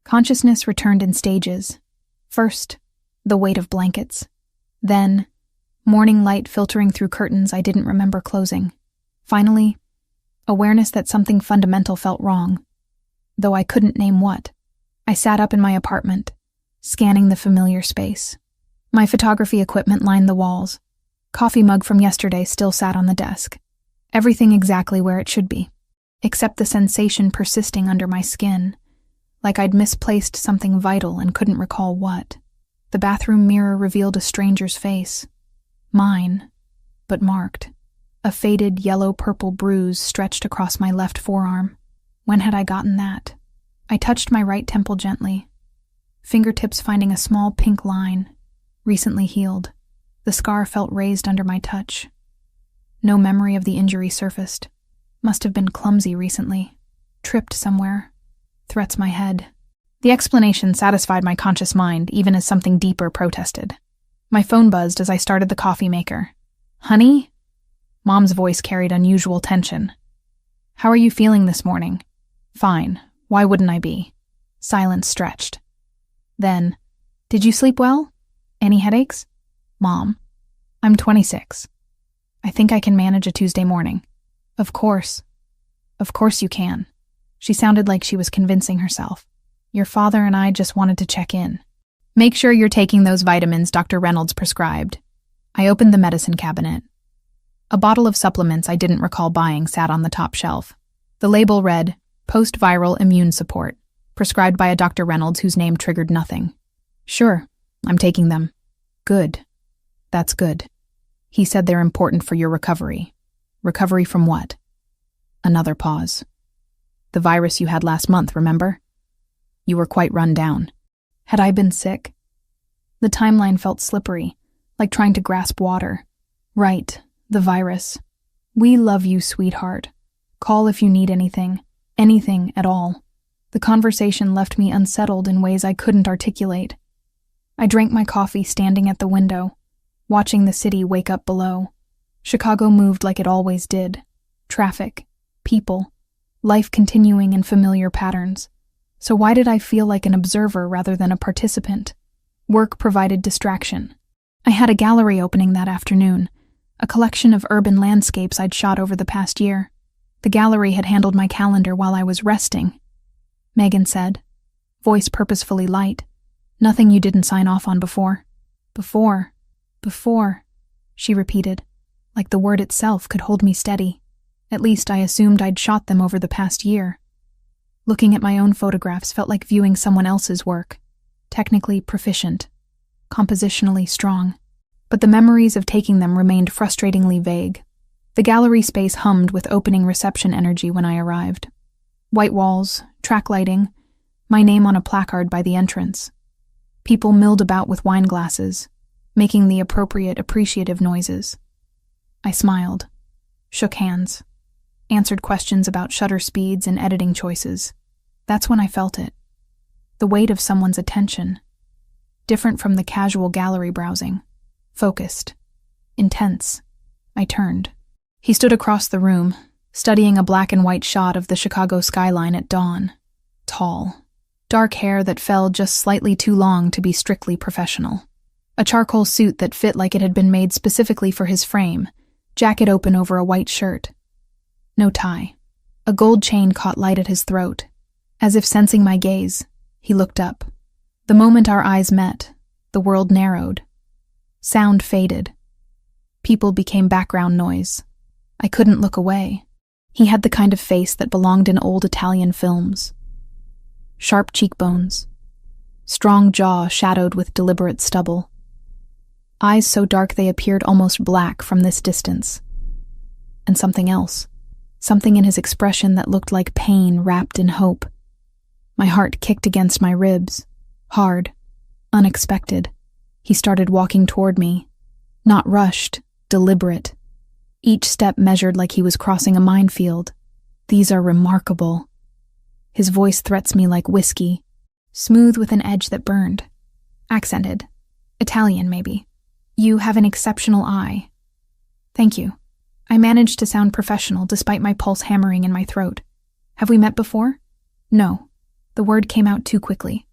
Consciousness returned in stages. First, the weight of blankets. Then, morning light filtering through curtains I didn't remember closing. Finally, awareness that something fundamental felt wrong, though I couldn't name what. I sat up in my apartment, scanning the familiar space. My photography equipment lined the walls. Coffee mug from yesterday still sat on the desk. Everything exactly where it should be, except the sensation persisting under my skin, like I'd misplaced something vital and couldn't recall what. The bathroom mirror revealed a stranger's face. Mine, but marked. A faded yellow-purple bruise stretched across my left forearm. When had I gotten that? I touched my right temple gently, fingertips finding a small pink line, recently healed. The scar felt raised under my touch. No memory of the injury surfaced. Must have been clumsy recently. Tripped somewhere. Threats my head. The explanation satisfied my conscious mind, even as something deeper protested. My phone buzzed as I started the coffee maker. "Honey?" Mom's voice carried unusual tension. "How are you feeling this morning?" "Fine. Why wouldn't I be?" Silence stretched. Then, "Did you sleep well? Any headaches?" "Mom, I'm 26. I think I can manage a Tuesday morning." Of course you can." She sounded like she was convincing herself. "Your father and I just wanted to check in. Make sure you're taking those vitamins Dr. Reynolds prescribed." I opened the medicine cabinet. A bottle of supplements I didn't recall buying sat on the top shelf. The label read, "Post-viral immune support," prescribed by a Dr. Reynolds whose name triggered nothing. "Sure, I'm taking them." "Good. That's good. He said they're important for your recovery." "Recovery from what?" Another pause. "The virus you had last month, remember? You were quite run down." Had I been sick? The timeline felt slippery, like trying to grasp water. Right, the virus. "We love you, sweetheart. Call if you need anything at all." The conversation left me unsettled in ways I couldn't articulate. I drank my coffee standing at the window, watching the city wake up below. Chicago moved like it always did. Traffic, people, life continuing in familiar patterns. So why did I feel like an observer rather than a participant? Work provided distraction. I had a gallery opening that afternoon, a collection of urban landscapes I'd shot over the past year. The gallery had handled my calendar while I was resting. Megan said, voice purposefully light. "Nothing you didn't sign off on before." Before, she repeated, like the word itself could hold me steady. At least I assumed I'd shot them over the past year. Looking at my own photographs felt like viewing someone else's work. Technically proficient, compositionally strong. But the memories of taking them remained frustratingly vague. The gallery space hummed with opening reception energy when I arrived. White walls, track lighting, my name on a placard by the entrance. People milled about with wine glasses, making the appropriate appreciative noises. I smiled, shook hands, answered questions about shutter speeds and editing choices. That's when I felt it. The weight of someone's attention. Different from the casual gallery browsing. Focused. Intense. I turned. He stood across the room, studying a black and white shot of the Chicago skyline at dawn. Tall. Dark hair that fell just slightly too long to be strictly professional. A charcoal suit that fit like it had been made specifically for his frame, jacket open over a white shirt. No tie. A gold chain caught light at his throat. As if sensing my gaze, he looked up. The moment our eyes met, the world narrowed. Sound faded. People became background noise. I couldn't look away. He had the kind of face that belonged in old Italian films. Sharp cheekbones. Strong jaw shadowed with deliberate stubble. Eyes so dark they appeared almost black from this distance. And something else. Something in his expression that looked like pain wrapped in hope. My heart kicked against my ribs. Hard. Unexpected. He started walking toward me. Not rushed, deliberate. Each step measured like he was crossing a minefield. "These are remarkable." His voice threats me like whiskey. Smooth with an edge that burned. Accented. Italian, maybe. "You have an exceptional eye." "Thank you." I managed to sound professional despite my pulse hammering in my throat. "Have we met before?" "No." The word came out too quickly,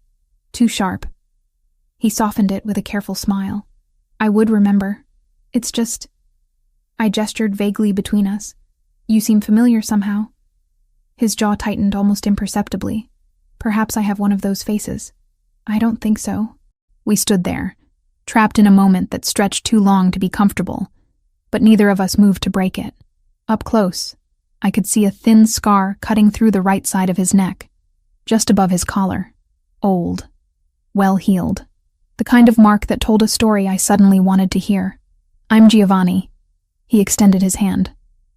too sharp. He softened it with a careful smile. I would remember. It's just... I gestured vaguely between us. You seem familiar somehow. His jaw tightened almost imperceptibly. Perhaps I have one of those faces. I don't think so. We stood there, trapped in a moment that stretched too long to be comfortable, but neither of us moved to break it. Up close, I could see a thin scar cutting through the right side of his neck, just above his collar. Old. Well-healed. The kind of mark that told a story I suddenly wanted to hear. I'm Giovanni. He extended his hand.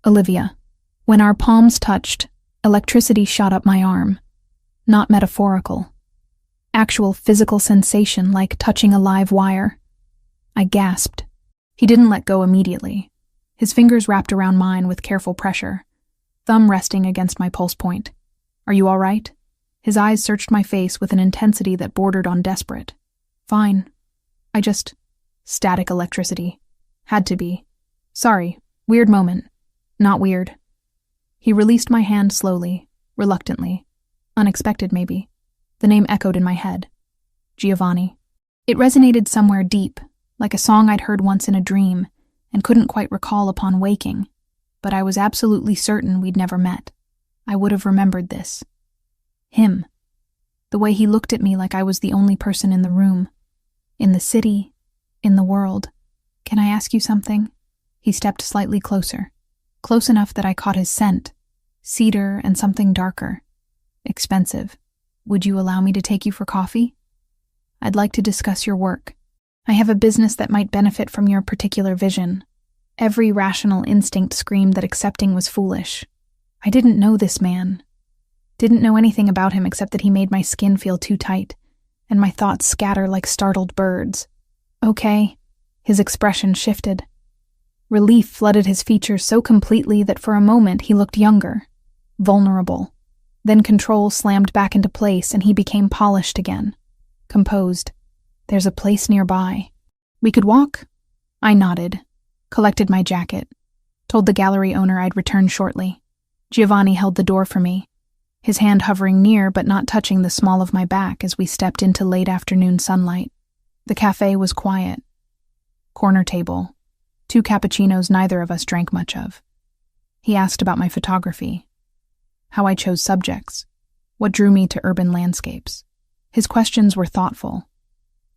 Olivia. When our palms touched, electricity shot up my arm. Not metaphorical. Actual physical sensation like touching a live wire. I gasped. He didn't let go immediately. His fingers wrapped around mine with careful pressure, thumb resting against my pulse point. Are you all right? His eyes searched my face with an intensity that bordered on desperate. Fine. I just... Static electricity. Had to be. Sorry. Weird moment. Not weird. He released my hand slowly, reluctantly. Unexpected, maybe. The name echoed in my head. Giovanni. It resonated somewhere deep, like a song I'd heard once in a dream, and couldn't quite recall upon waking, but I was absolutely certain we'd never met. I would have remembered this. Him. The way he looked at me like I was the only person in the room. In the city. In the world. Can I ask you something? He stepped slightly closer. Close enough that I caught his scent. Cedar and something darker. Expensive. Would you allow me to take you for coffee? I'd like to discuss your work. I have a business that might benefit from your particular vision. Every rational instinct screamed that accepting was foolish. I didn't know this man. Didn't know anything about him except that he made my skin feel too tight, and my thoughts scatter like startled birds. Okay. His expression shifted. Relief flooded his features so completely that for a moment he looked younger, vulnerable. Then control slammed back into place and he became polished again. Composed. There's a place nearby. We could walk? I nodded, collected my jacket, told the gallery owner I'd return shortly. Giovanni held the door for me, his hand hovering near but not touching the small of my back as we stepped into late afternoon sunlight. The cafe was quiet. Corner table. 2 cappuccinos neither of us drank much of. He asked about my photography, how I chose subjects, what drew me to urban landscapes. His questions were thoughtful,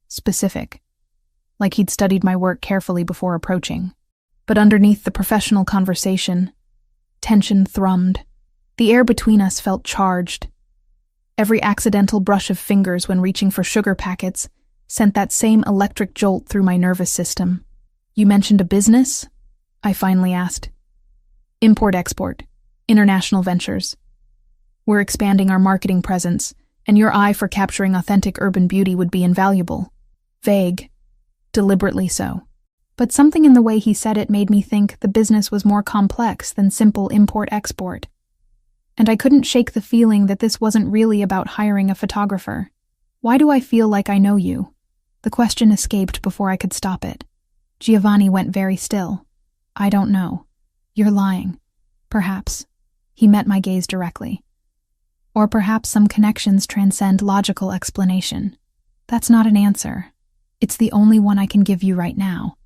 specific, like he'd studied my work carefully before approaching. But underneath the professional conversation, tension thrummed. The air between us felt charged. Every accidental brush of fingers when reaching for sugar packets sent that same electric jolt through my nervous system. You mentioned a business? I finally asked. Import-export, international ventures. We're expanding our marketing presence, and your eye for capturing authentic urban beauty would be invaluable. Vague. Deliberately so. But something in the way he said it made me think the business was more complex than simple import-export. And I couldn't shake the feeling that this wasn't really about hiring a photographer. Why do I feel like I know you? The question escaped before I could stop it. Giovanni went very still. I don't know. You're lying. Perhaps. He met my gaze directly. Or perhaps some connections transcend logical explanation. That's not an answer. It's the only one I can give you right now.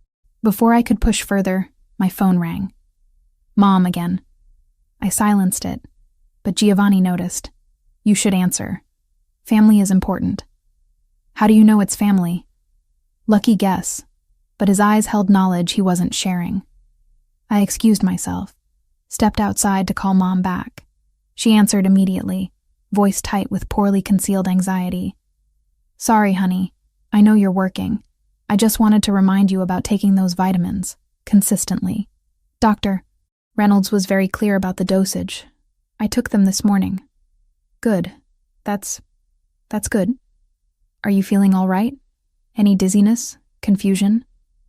Before I could push further, my phone rang. Mom again. I silenced it, but Giovanni noticed. You should answer. Family is important. How do you know it's family? Lucky guess, but his eyes held knowledge he wasn't sharing. I excused myself, stepped outside to call Mom back. She answered immediately, voice tight with poorly concealed anxiety. Sorry, honey. I know you're working. I just wanted to remind you about taking those vitamins, consistently. Doctor, Reynolds was very clear about the dosage. I took them this morning. Good. That's good. Are you feeling all right? Any dizziness? Confusion?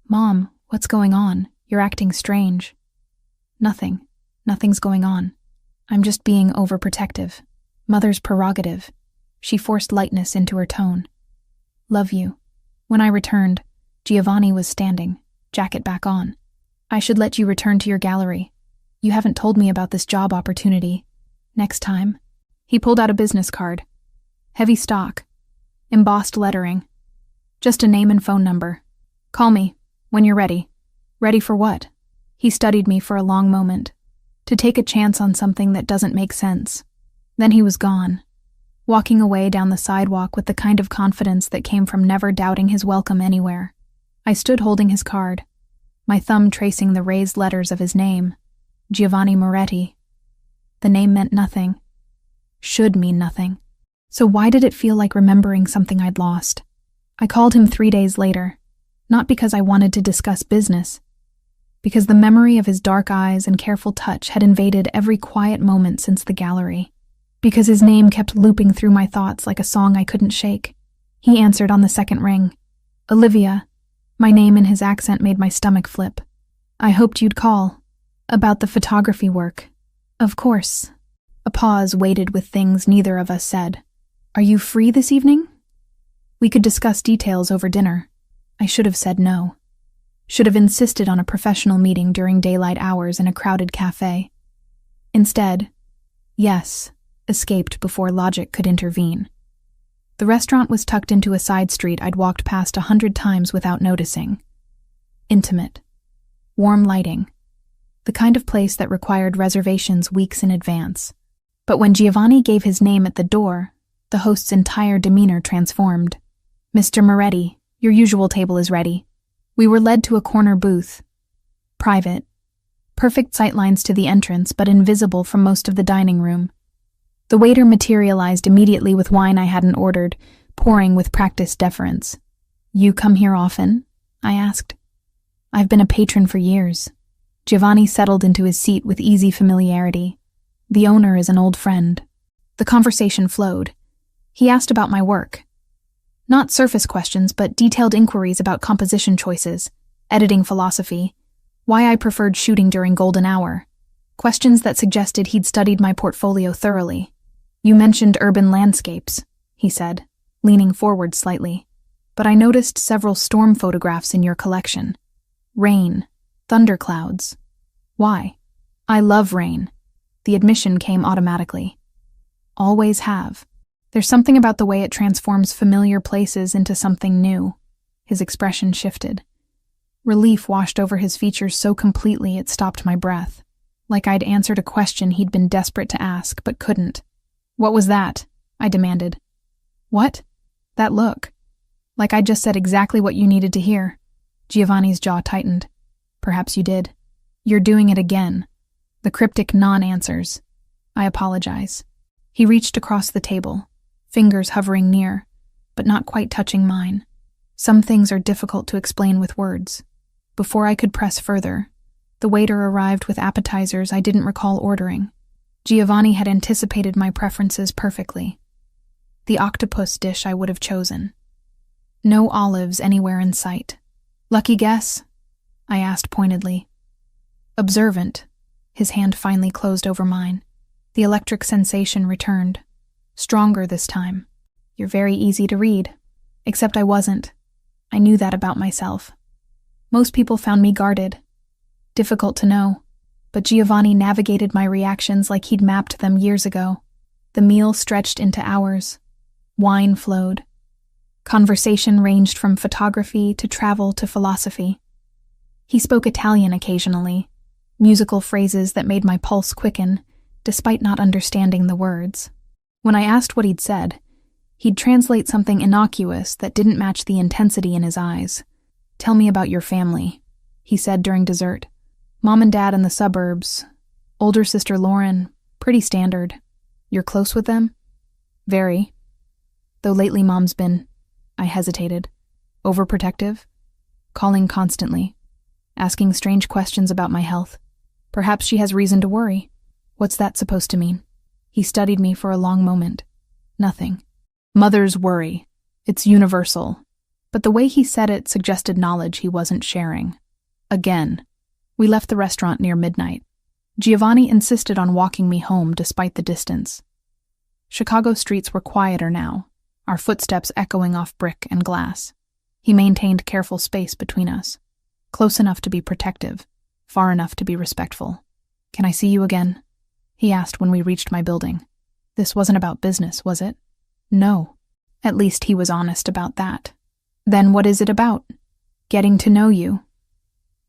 Mom, what's going on? You're acting strange. Nothing. Nothing's going on. I'm just being overprotective. Mother's prerogative. She forced lightness into her tone. Love you. When I returned, Giovanni was standing, jacket back on. I should let you return to your gallery. You haven't told me about this job opportunity. Next time. He pulled out a business card. Heavy stock. Embossed lettering. Just a name and phone number. Call me, when you're ready. Ready for what? He studied me for a long moment. To take a chance on something that doesn't make sense. Then he was gone, walking away down the sidewalk with the kind of confidence that came from never doubting his welcome anywhere. I stood holding his card, my thumb tracing the raised letters of his name, Giovanni Moretti. The name meant nothing. Should mean nothing. So why did it feel like remembering something I'd lost? I called him 3 days later, not because I wanted to discuss business, because the memory of his dark eyes and careful touch had invaded every quiet moment since the gallery. Because his name kept looping through my thoughts like a song I couldn't shake. He answered on the second ring. Olivia. My name and his accent made my stomach flip. I hoped you'd call. About the photography work. Of course. A pause waited with things neither of us said. Are you free this evening? We could discuss details over dinner. I should have said no. Should have insisted on a professional meeting during daylight hours in a crowded cafe. Instead, yes, escaped before logic could intervene. The restaurant was tucked into a side street I'd walked past 100 times without noticing. Intimate. Warm lighting. The kind of place that required reservations weeks in advance. But when Giovanni gave his name at the door, the host's entire demeanor transformed. Mr. Moretti, your usual table is ready. We were led to a corner booth. Private. Perfect sightlines to the entrance, but invisible from most of the dining room. The waiter materialized immediately with wine I hadn't ordered, pouring with practiced deference. You come here often? I asked. I've been a patron for years. Giovanni settled into his seat with easy familiarity. The owner is an old friend. The conversation flowed. He asked about my work. Not surface questions, but detailed inquiries about composition choices, editing philosophy, why I preferred shooting during golden hour. Questions that suggested he'd studied my portfolio thoroughly. You mentioned urban landscapes, he said, leaning forward slightly. But I noticed several storm photographs in your collection. Rain, thunderclouds. Why? I love rain. The admission came automatically. Always have. There's something about the way it transforms familiar places into something new. His expression shifted. Relief washed over his features so completely it stopped my breath, like I'd answered a question he'd been desperate to ask but couldn't. What was that? I demanded. What? That look. Like I'd just said exactly what you needed to hear. Giovanni's jaw tightened. Perhaps you did. You're doing it again. The cryptic non-answers. I apologize. He reached across the table, fingers hovering near, but not quite touching mine. Some things are difficult to explain with words. Before I could press further, the waiter arrived with appetizers I didn't recall ordering. Giovanni had anticipated my preferences perfectly. The octopus dish I would have chosen. No olives anywhere in sight. Lucky guess? I asked pointedly. Observant. His hand finally closed over mine. The electric sensation returned. Stronger this time. You're very easy to read. Except I wasn't. I knew that about myself. Most people found me guarded. Difficult to know. But Giovanni navigated my reactions like he'd mapped them years ago. The meal stretched into hours. Wine flowed. Conversation ranged from photography to travel to philosophy. He spoke Italian occasionally, musical phrases that made my pulse quicken, despite not understanding the words. When I asked what he'd said, he'd translate something innocuous that didn't match the intensity in his eyes. Tell me about your family, he said during dessert. Mom and Dad in the suburbs. Older sister Lauren, pretty standard. You're close with them? Very. Though lately Mom's been, I hesitated, overprotective, calling constantly, asking strange questions about my health. Perhaps she has reason to worry. What's that supposed to mean? He studied me for a long moment. Nothing. Mothers worry. It's universal. But the way he said it suggested knowledge he wasn't sharing. Again. We left the restaurant near midnight. Giovanni insisted on walking me home despite the distance. Chicago streets were quieter now, our footsteps echoing off brick and glass. He maintained careful space between us, close enough to be protective, far enough to be respectful. Can I see you again? He asked when we reached my building. This wasn't about business, was it? No. At least he was honest about that. Then what is it about? Getting to know you.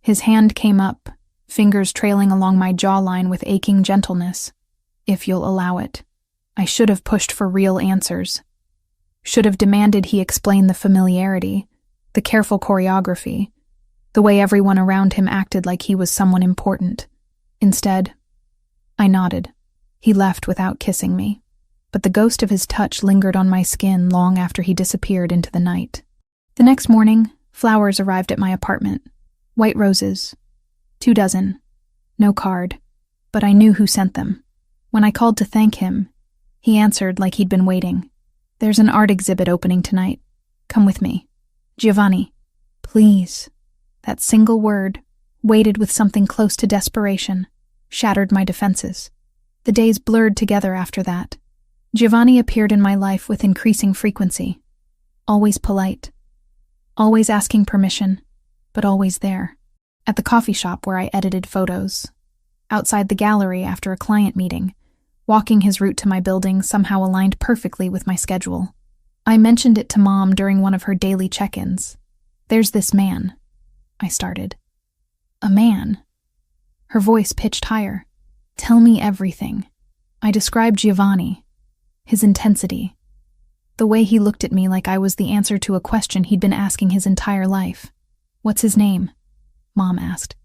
His hand came up, fingers trailing along my jawline with aching gentleness. If you'll allow it. I should have pushed for real answers. Should have demanded he explain the familiarity, the careful choreography, the way everyone around him acted like he was someone important. Instead, I nodded. He left without kissing me, but the ghost of his touch lingered on my skin long after he disappeared into the night. The next morning, flowers arrived at my apartment. White roses. 2 dozen. No card, but I knew who sent them. When I called to thank him, he answered like he'd been waiting. There's an art exhibit opening tonight. Come with me. Giovanni, please. That single word, weighted with something close to desperation, shattered my defenses. The days blurred together after that. Giovanni appeared in my life with increasing frequency. Always polite. Always asking permission, but always there. At the coffee shop where I edited photos. Outside the gallery after a client meeting. Walking his route to my building somehow aligned perfectly with my schedule. I mentioned it to Mom during one of her daily check-ins. There's this man, I started. A man? Her voice pitched higher. Tell me everything. I described Giovanni, his intensity, the way he looked at me like I was the answer to a question he'd been asking his entire life. What's his name? Mom asked.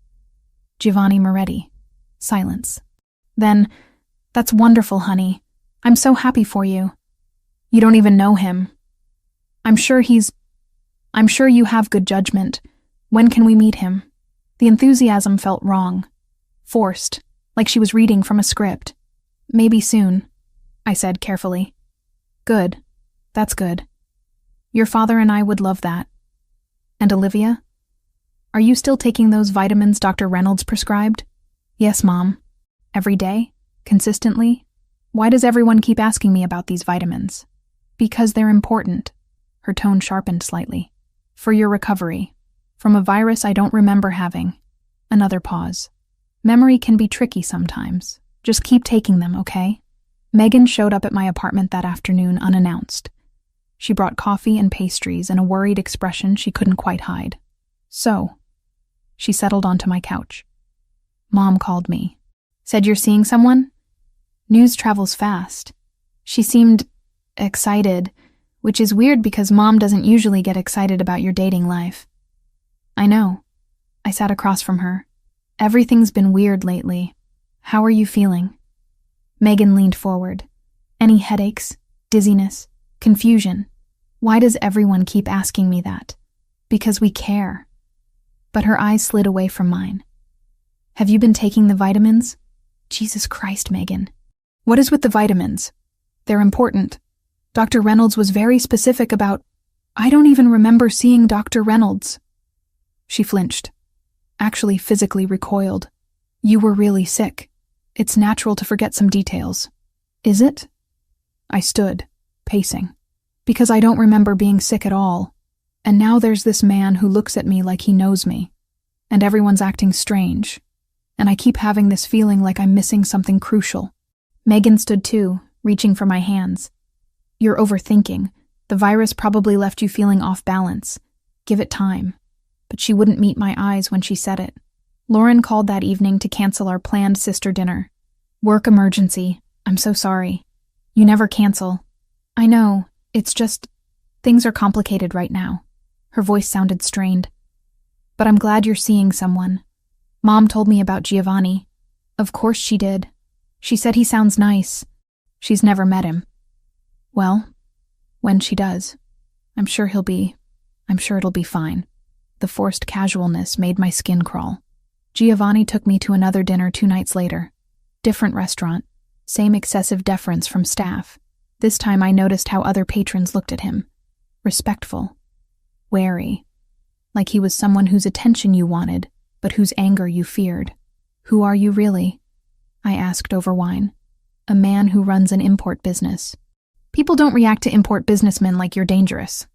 Giovanni Moretti. Silence. Then, that's wonderful, honey. I'm so happy for you. You don't even know him. I'm sure you have good judgment. When can we meet him? The enthusiasm felt wrong. Forced, like she was reading from a script. Maybe soon, I said carefully. Good. That's good. Your father and I would love that. And Olivia? Are you still taking those vitamins Dr. Reynolds prescribed? Yes, Mom. Every day? Consistently? Why does everyone keep asking me about these vitamins? Because they're important. Her tone sharpened slightly. For your recovery. From a virus I don't remember having. Another pause. Memory can be tricky sometimes. Just keep taking them, okay? Megan showed up at my apartment that afternoon unannounced. She brought coffee and pastries and a worried expression she couldn't quite hide. So, she settled onto my couch. Mom called me. Said you're seeing someone? News travels fast. She seemed excited, which is weird because Mom doesn't usually get excited about your dating life. I know. I sat across from her. Everything's been weird lately. How are you feeling? Megan leaned forward. Any headaches, dizziness, confusion? Why does everyone keep asking me that? Because we care. But her eyes slid away from mine. Have you been taking the vitamins? Jesus Christ, Megan. What is with the vitamins? They're important. Dr. Reynolds was very specific about... I don't even remember seeing Dr. Reynolds. She flinched. Actually physically recoiled. You were really sick. It's natural to forget some details. Is it? I stood, pacing. Because I don't remember being sick at all. And now there's this man who looks at me like he knows me. And everyone's acting strange. And I keep having this feeling like I'm missing something crucial. Megan stood too, reaching for my hands. You're overthinking. The virus probably left you feeling off balance. Give it time. But she wouldn't meet my eyes when she said it. Lauren called that evening to cancel our planned sister dinner. Work emergency. I'm so sorry. You never cancel. I know. It's just... things are complicated right now. Her voice sounded strained. But I'm glad you're seeing someone. Mom told me about Giovanni. Of course she did. She said he sounds nice. She's never met him. Well, when she does, I'm sure it'll be fine. The forced casualness made my skin crawl. Giovanni took me to another dinner 2 nights later. Different restaurant. Same excessive deference from staff. This time I noticed how other patrons looked at him. Respectful. Wary. Like he was someone whose attention you wanted, but whose anger you feared. Who are you really? I asked over wine. A man who runs an import business. People don't react to import businessmen like you're dangerous.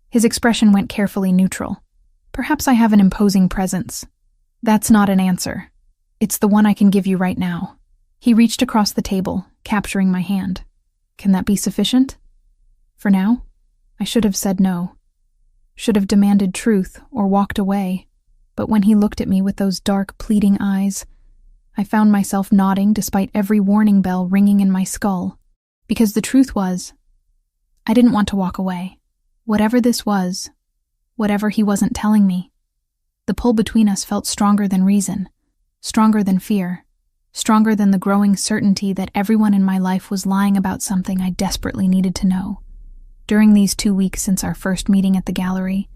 His expression went carefully neutral. Perhaps I have an imposing presence. That's not an answer. It's the one I can give you right now. He reached across the table, capturing my hand. Can that be sufficient? For now, I should have said no. Should have demanded truth or walked away. But when he looked at me with those dark, pleading eyes, I found myself nodding despite every warning bell ringing in my skull. Because the truth was, I didn't want to walk away. Whatever this was, whatever he wasn't telling me, the pull between us felt stronger than reason, stronger than fear, stronger than the growing certainty that everyone in my life was lying about something I desperately needed to know. During these 2 weeks since our first meeting at the gallery,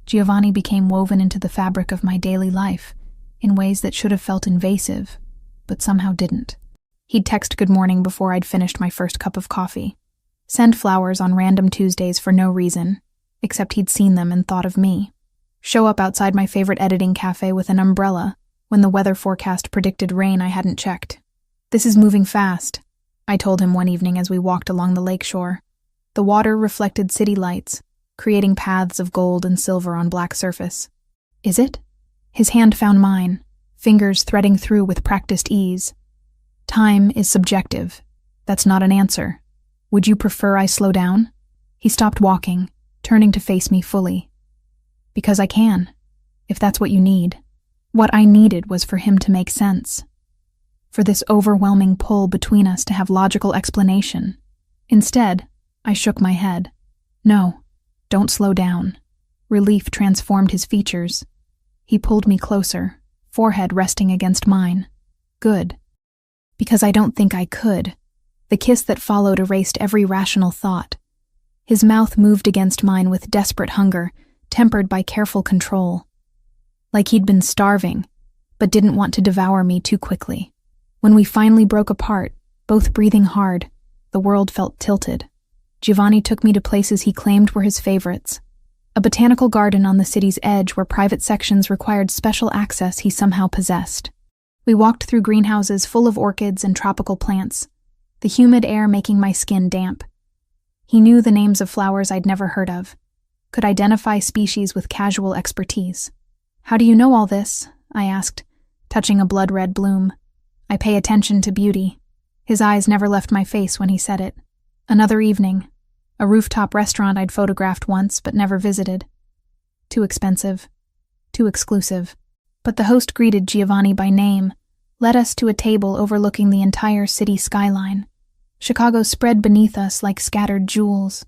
Giovanni became woven into the fabric of my daily life in ways that should have felt invasive, but somehow didn't. He'd text good morning before I'd finished my first cup of coffee, send flowers on random Tuesdays for no reason, except he'd seen them and thought of me, show up outside my favorite editing cafe with an umbrella when the weather forecast predicted rain I hadn't checked. "This is moving fast," I told him one evening as we walked along the lakeshore. The water reflected city lights, creating paths of gold and silver on black surface. "Is it?" His hand found mine, fingers threading through with practiced ease. "Time is subjective. That's not an answer. Would you prefer I slow down?" He stopped walking, turning to face me fully. "Because I can, if that's what you need." What I needed was for him to make sense, for this overwhelming pull between us to have logical explanation. Instead, I shook my head. "No, don't slow down." Relief transformed his features. He pulled me closer, forehead resting against mine. "Good. Because I don't think I could." The kiss that followed erased every rational thought. His mouth moved against mine with desperate hunger, tempered by careful control. Like he'd been starving, but didn't want to devour me too quickly. When we finally broke apart, both breathing hard, the world felt tilted. Giovanni took me to places he claimed were his favorites. A botanical garden on the city's edge where private sections required special access he somehow possessed. We walked through greenhouses full of orchids and tropical plants, the humid air making my skin damp. He knew the names of flowers I'd never heard of, could identify species with casual expertise. "How do you know all this?" I asked, touching a blood-red bloom. "I pay attention to beauty." His eyes never left my face when he said it. Another evening, a rooftop restaurant I'd photographed once but never visited. Too expensive, too exclusive. But the host greeted Giovanni by name, led us to a table overlooking the entire city skyline. Chicago spread beneath us like scattered jewels.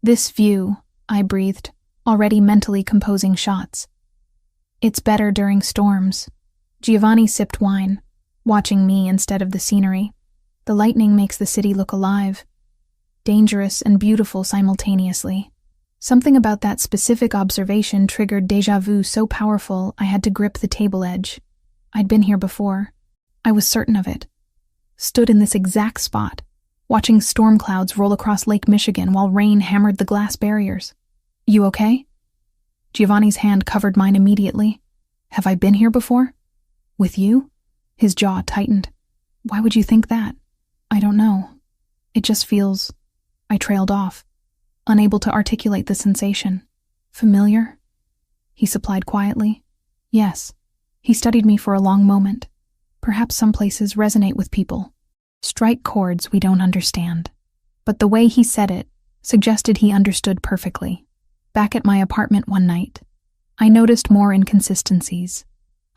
"This view," I breathed, already mentally composing shots. "It's better during storms." Giovanni sipped wine, watching me instead of the scenery. "The lightning makes the city look alive. Dangerous and beautiful simultaneously." Something about that specific observation triggered déjà vu so powerful I had to grip the table edge. I'd been here before. I was certain of it. Stood in this exact spot, watching storm clouds roll across Lake Michigan while rain hammered the glass barriers. "You okay?" Giovanni's hand covered mine immediately. "Have I been here before? With you?" His jaw tightened. "Why would you think that?" "I don't know. It just feels..." I trailed off, unable to articulate the sensation. "Familiar?" He supplied quietly. "Yes." He studied me for a long moment. "Perhaps some places resonate with people. Strike chords we don't understand." But the way he said it suggested he understood perfectly. Back at my apartment one night, I noticed more inconsistencies.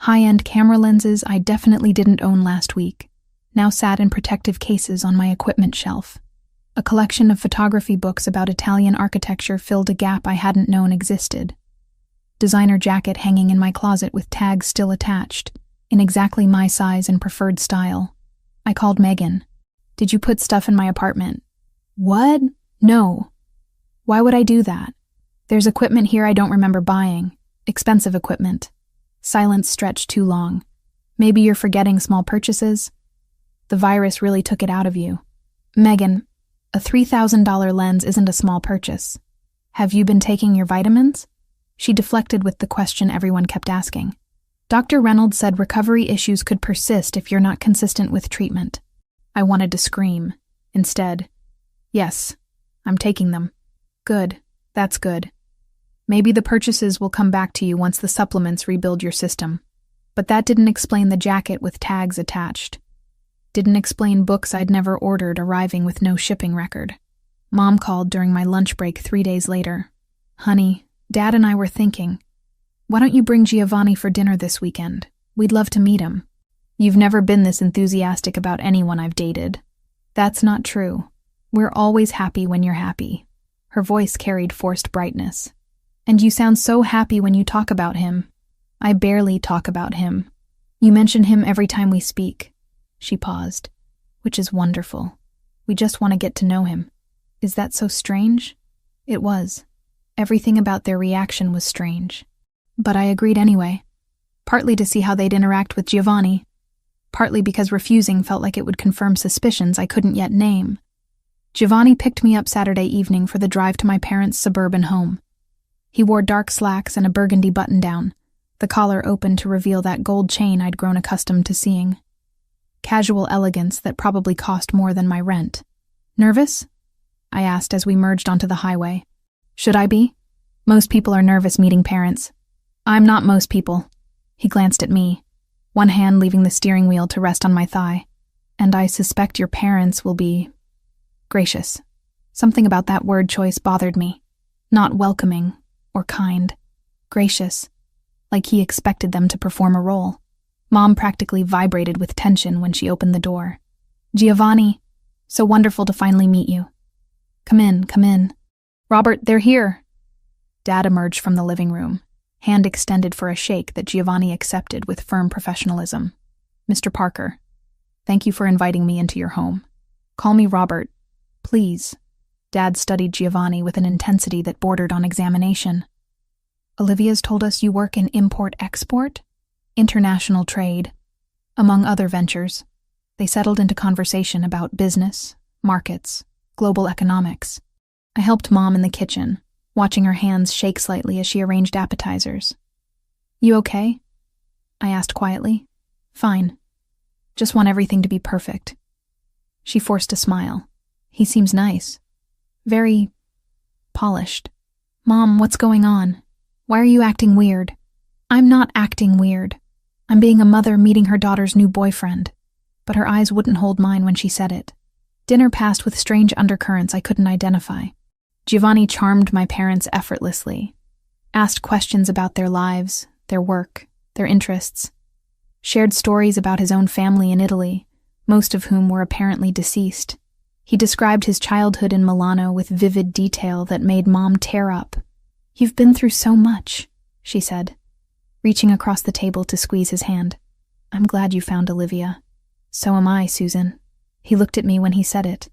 High-end camera lenses I definitely didn't own last week now sat in protective cases on my equipment shelf. A collection of photography books about Italian architecture filled a gap I hadn't known existed. Designer jacket hanging in my closet with tags still attached, in exactly my size and preferred style. I called Megan. "Did you put stuff in my apartment?" "What? No. Why would I do that? There's equipment here I don't remember buying. Expensive equipment." Silence stretched too long. "Maybe you're forgetting small purchases?" "The virus really took it out of you." "Megan, a $3,000 lens isn't a small purchase. Have you been taking your vitamins?" She deflected with the question everyone kept asking. "Dr. Reynolds said recovery issues could persist if you're not consistent with treatment." I wanted to scream. Instead, "Yes, I'm taking them." "Good, that's good. Maybe the purchases will come back to you once the supplements rebuild your system." But that didn't explain the jacket with tags attached. Didn't explain books I'd never ordered arriving with no shipping record. Mom called during my lunch break 3 days later. Honey, Dad and I were thinking, why don't you bring Giovanni for dinner this weekend? We'd love to meet him. You've never been this enthusiastic about anyone I've dated. That's not true. We're always happy when you're happy. Her voice carried forced brightness. And you sound so happy when you talk about him. I barely talk about him. You mention him every time we speak. She paused. Which is wonderful. We just want to get to know him. Is that so strange? It was. Everything about their reaction was strange. But I agreed anyway. Partly to see how they'd interact with Giovanni. Partly because refusing felt like it would confirm suspicions I couldn't yet name. Giovanni picked me up Saturday evening for the drive to my parents' suburban home. He wore dark slacks and a burgundy button-down, the collar open to reveal that gold chain I'd grown accustomed to seeing. Casual elegance that probably cost more than my rent. Nervous? I asked as we merged onto the highway. Should I be? Most people are nervous meeting parents. I'm not most people. He glanced at me, one hand leaving the steering wheel to rest on my thigh. And I suspect your parents will be gracious. Something about that word choice bothered me. Not welcoming or kind. Gracious. Like he expected them to perform a role. Mom practically vibrated with tension when she opened the door. Giovanni, so wonderful to finally meet you. Come in, come in. Robert, they're here. Dad emerged from the living room, hand extended for a shake that Giovanni accepted with firm professionalism. Mr. Parker, thank you for inviting me into your home. Call me Robert, please. Dad studied Giovanni with an intensity that bordered on examination. Olivia's told us you work in import-export? International trade. Among other ventures, they settled into conversation about business, markets, global economics. I helped Mom in the kitchen, watching her hands shake slightly as she arranged appetizers. You okay? I asked quietly. Fine. Just want everything to be perfect. She forced a smile. He seems nice. Very polished. Mom, what's going on? Why are you acting weird? I'm not acting weird. I'm being a mother meeting her daughter's new boyfriend. But her eyes wouldn't hold mine when she said it. Dinner passed with strange undercurrents I couldn't identify. Giovanni charmed my parents effortlessly, asked questions about their lives, their work, their interests, shared stories about his own family in Italy, most of whom were apparently deceased. He described his childhood in Milano with vivid detail that made Mom tear up. You've been through so much, she said, reaching across the table to squeeze his hand. I'm glad you found Olivia. So am I, Susan. He looked at me when he said it.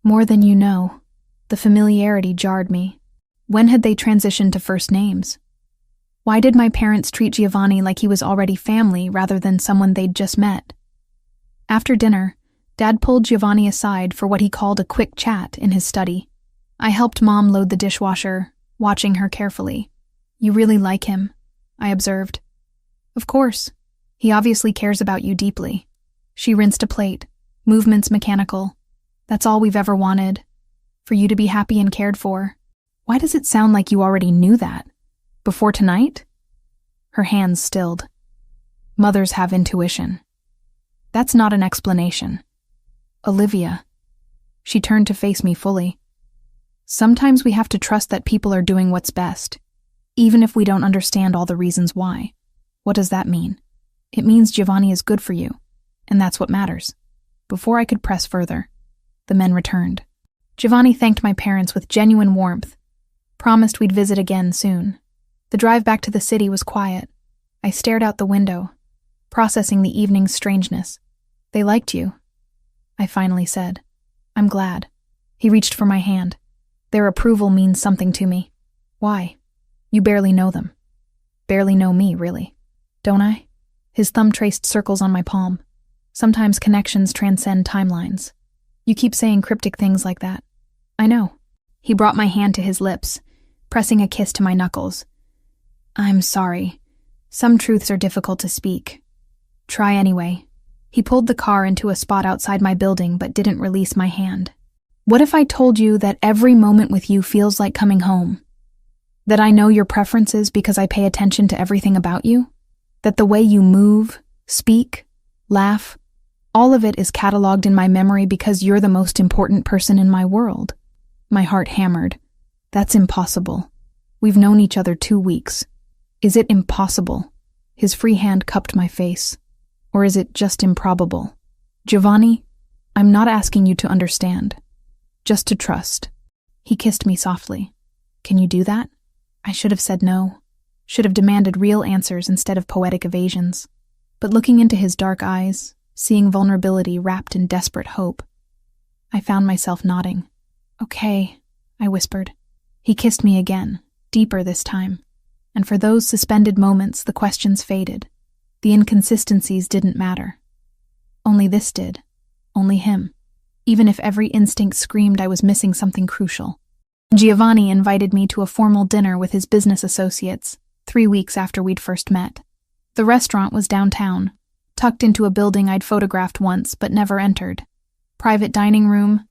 More than you know. The familiarity jarred me. When had they transitioned to first names? Why did my parents treat Giovanni like he was already family rather than someone they'd just met? After dinner, Dad pulled Giovanni aside for what he called a quick chat in his study. I helped Mom load the dishwasher, watching her carefully. You really like him, I observed. Of course. He obviously cares about you deeply. She rinsed a plate, movements mechanical. That's all we've ever wanted. For you to be happy and cared for. Why does it sound like you already knew that? Before tonight? Her hands stilled. Mothers have intuition. That's not an explanation. Olivia. She turned to face me fully. Sometimes we have to trust that people are doing what's best, even if we don't understand all the reasons why. What does that mean? It means Giovanni is good for you, and that's what matters. Before I could press further, the men returned. Giovanni thanked my parents with genuine warmth, promised we'd visit again soon. The drive back to the city was quiet. I stared out the window, processing the evening's strangeness. They liked you, I finally said. I'm glad. He reached for my hand. Their approval means something to me. Why? You barely know them. Barely know me, really. Don't I? His thumb traced circles on my palm. Sometimes connections transcend timelines. You keep saying cryptic things like that. I know. He brought my hand to his lips, pressing a kiss to my knuckles. I'm sorry. Some truths are difficult to speak. Try anyway. He pulled the car into a spot outside my building but didn't release my hand. What if I told you that every moment with you feels like coming home? That I know your preferences because I pay attention to everything about you? That the way you move, speak, laugh, all of it is cataloged in my memory because you're the most important person in my world? My heart hammered. That's impossible. We've known each other 2 weeks. Is it impossible? His free hand cupped my face. Or is it just improbable? Giovanni, I'm not asking you to understand. Just to trust. He kissed me softly. Can you do that? I should have said no. Should have demanded real answers instead of poetic evasions. But looking into his dark eyes, seeing vulnerability wrapped in desperate hope, I found myself nodding. Okay, I whispered. He kissed me again, deeper this time. And for those suspended moments, the questions faded. The inconsistencies didn't matter. Only this did. Only him. Even if every instinct screamed I was missing something crucial. Giovanni invited me to a formal dinner with his business associates, 3 weeks after we'd first met. The restaurant was downtown, tucked into a building I'd photographed once but never entered. Private dining room,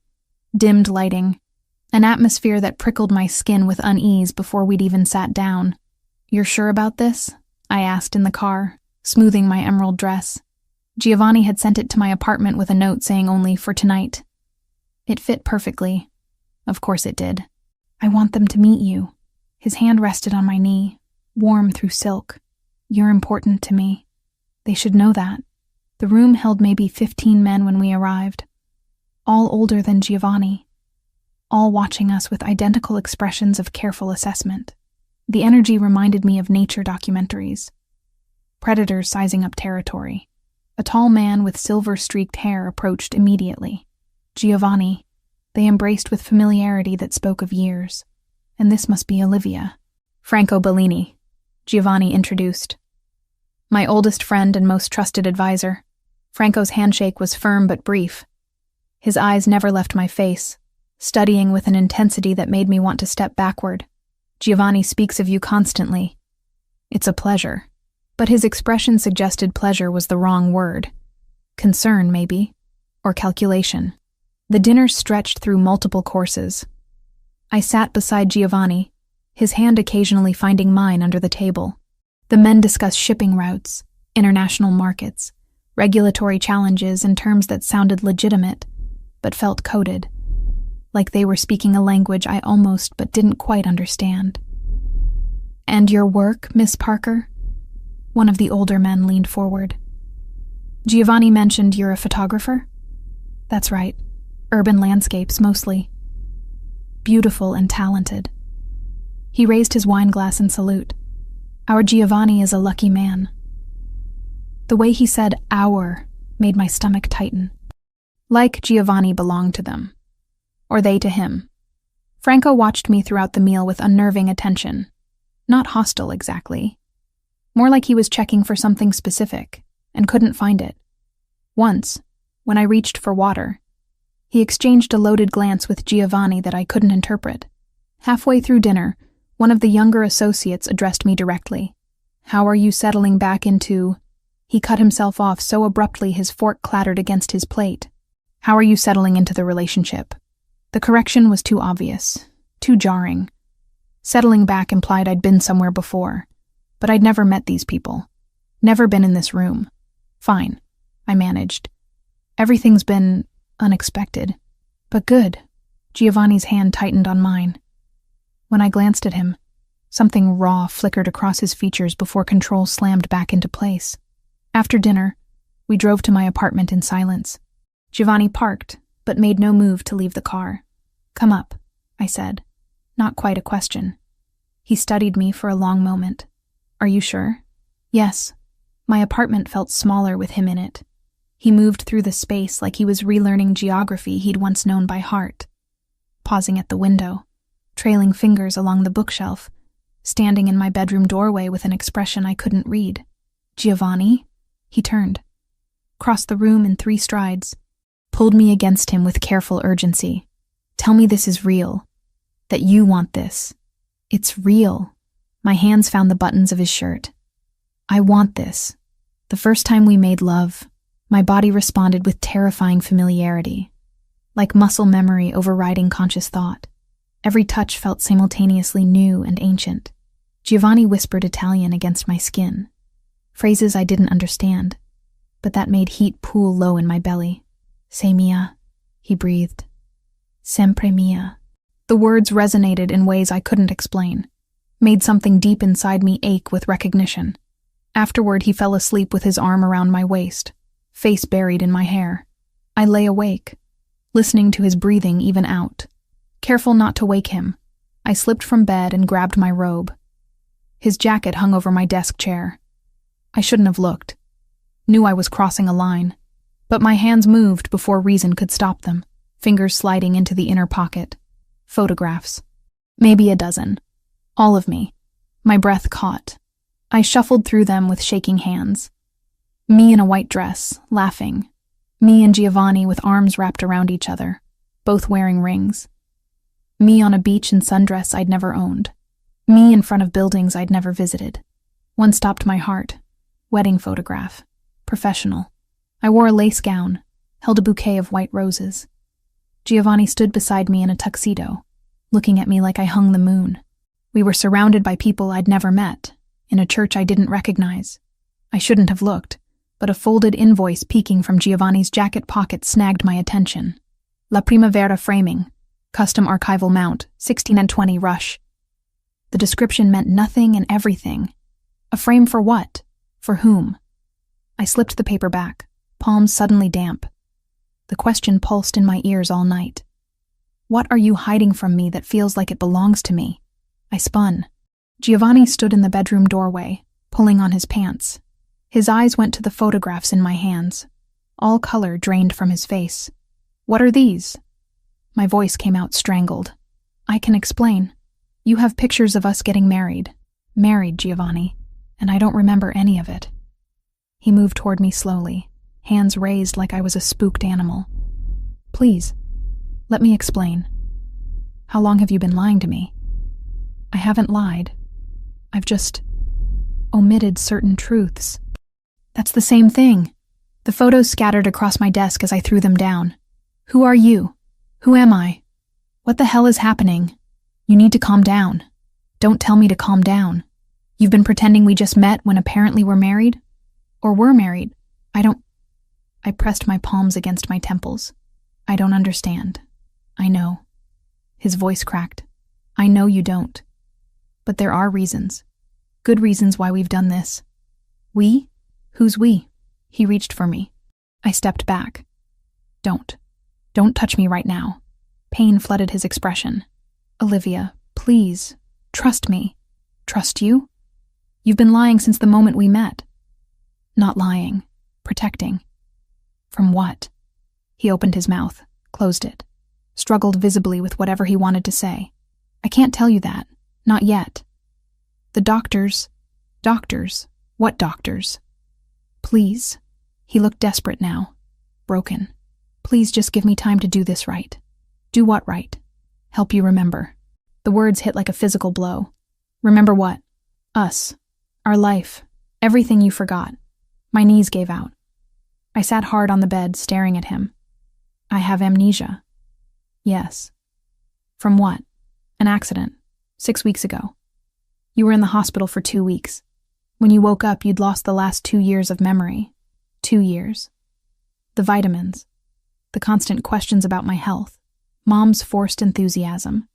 dimmed lighting, an atmosphere that prickled my skin with unease before we'd even sat down. You're sure about this? I asked in the car, smoothing my emerald dress. Giovanni had sent it to my apartment with a note saying only for tonight. It fit perfectly. Of course it did. I want them to meet you. His hand rested on my knee, warm through silk. You're important to me. They should know that. The room held maybe 15 men when we arrived. All older than Giovanni. All watching us with identical expressions of careful assessment. The energy reminded me of nature documentaries. Predators sizing up territory. A tall man with silver-streaked hair approached immediately. Giovanni. They embraced with familiarity that spoke of years. And this must be Olivia. Franco Bellini, Giovanni introduced. My oldest friend and most trusted advisor. Franco's handshake was firm but brief. His eyes never left my face, studying with an intensity that made me want to step backward. Giovanni speaks of you constantly. It's a pleasure. But his expression suggested pleasure was the wrong word. Concern, maybe. Or calculation. The dinner stretched through multiple courses. I sat beside Giovanni, his hand occasionally finding mine under the table. The men discussed shipping routes, international markets, regulatory challenges in terms that sounded legitimate, but felt coded. Like they were speaking a language I almost but didn't quite understand. And your work, Miss Parker? One of the older men leaned forward. Giovanni mentioned you're a photographer? That's right. Urban landscapes, mostly. Beautiful and talented. He raised his wine glass in salute. Our Giovanni is a lucky man. The way he said our made my stomach tighten. Like Giovanni belonged to them. Or they to him. Franco watched me throughout the meal with unnerving attention. Not hostile, exactly. More like he was checking for something specific, and couldn't find it. Once, when I reached for water, he exchanged a loaded glance with Giovanni that I couldn't interpret. Halfway through dinner, one of the younger associates addressed me directly. How are you settling back into... He cut himself off so abruptly his fork clattered against his plate. How are you settling into the relationship? The correction was too obvious, too jarring. Settling back implied I'd been somewhere before, but I'd never met these people. Never been in this room. Fine, I managed. Everything's been unexpected, but good. Giovanni's hand tightened on mine. When I glanced at him, something raw flickered across his features before control slammed back into place. After dinner, we drove to my apartment in silence. Giovanni parked, but made no move to leave the car. Come up, I said. Not quite a question. He studied me for a long moment. Are you sure? Yes. My apartment felt smaller with him in it. He moved through the space like he was relearning geography he'd once known by heart. Pausing at the window, trailing fingers along the bookshelf, standing in my bedroom doorway with an expression I couldn't read. Giovanni? He turned, crossed the room in 3 strides, pulled me against him with careful urgency. Tell me this is real. That you want this. It's real. My hands found the buttons of his shirt. I want this. The first time we made love, my body responded with terrifying familiarity, like muscle memory overriding conscious thought. Every touch felt simultaneously new and ancient. Giovanni whispered Italian against my skin, phrases I didn't understand, but that made heat pool low in my belly. Sei mia, he breathed. Sempre mia. The words resonated in ways I couldn't explain, made something deep inside me ache with recognition. Afterward, he fell asleep with his arm around my waist, face buried in my hair. I lay awake, listening to his breathing even out. Careful not to wake him, I slipped from bed and grabbed my robe. His jacket hung over my desk chair. I shouldn't have looked. Knew I was crossing a line. But my hands moved before reason could stop them, fingers sliding into the inner pocket. Photographs. Maybe a dozen. All of me. My breath caught. I shuffled through them with shaking hands. Me in a white dress, laughing. Me and Giovanni with arms wrapped around each other, both wearing rings. Me on a beach in sundress I'd never owned. Me in front of buildings I'd never visited. One stopped my heart. Wedding photograph. Professional. I wore a lace gown, held a bouquet of white roses. Giovanni stood beside me in a tuxedo, looking at me like I hung the moon. We were surrounded by people I'd never met, in a church I didn't recognize. I shouldn't have looked, but a folded invoice peeking from Giovanni's jacket pocket snagged my attention. La Primavera framing, custom archival mount, 16 and 20 rush. The description meant nothing and everything. A frame for what? For whom? I slipped the paper back, palms suddenly damp. The question pulsed in my ears all night. What are you hiding from me that feels like it belongs to me? I spun. Giovanni stood in the bedroom doorway, pulling on his pants. His eyes went to the photographs in my hands. All color drained from his face. What are these? My voice came out strangled. I can explain. You have pictures of us getting married. Married, Giovanni, and I don't remember any of it. He moved toward me slowly, hands raised like I was a spooked animal. Please, let me explain. How long have you been lying to me? I haven't lied. I've just omitted certain truths. That's the same thing. The photos scattered across my desk as I threw them down. Who are you? Who am I? What the hell is happening? You need to calm down. Don't tell me to calm down. You've been pretending we just met when apparently we're married? Or were married? I pressed my palms against my temples. I don't understand. I know. His voice cracked. I know you don't. But there are reasons. Good reasons why we've done this. We? Who's we? He reached for me. I stepped back. Don't touch me right now. Pain flooded his expression. Olivia, please, trust me. Trust you? You've been lying since the moment we met. Not lying, protecting. From what? He opened his mouth, closed it, struggled visibly with whatever he wanted to say. I can't tell you that. Not yet. The doctors. Doctors. What doctors? Please. He looked desperate now. Broken. Please just give me time to do this right. Do what right? Help you remember. The words hit like a physical blow. Remember what? Us. Our life. Everything you forgot. My knees gave out. I sat hard on the bed, staring at him. I have amnesia. Yes. From what? An accident. 6 weeks ago. You were in the hospital for 2 weeks. When you woke up, you'd lost the last 2 years of memory. 2 years. The vitamins. The constant questions about my health. Mom's forced enthusiasm.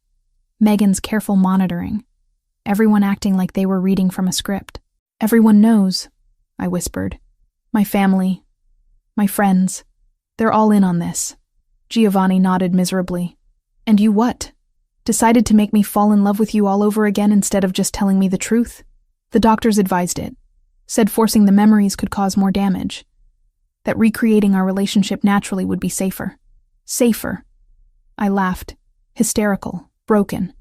Megan's careful monitoring. Everyone acting like they were reading from a script. Everyone knows, I whispered. My family. My friends. They're all in on this. Giovanni nodded miserably. And you what? Decided to make me fall in love with you all over again instead of just telling me the truth? The doctors advised it. Said forcing the memories could cause more damage. That recreating our relationship naturally would be safer. Safer. I laughed. Hysterical. Broken.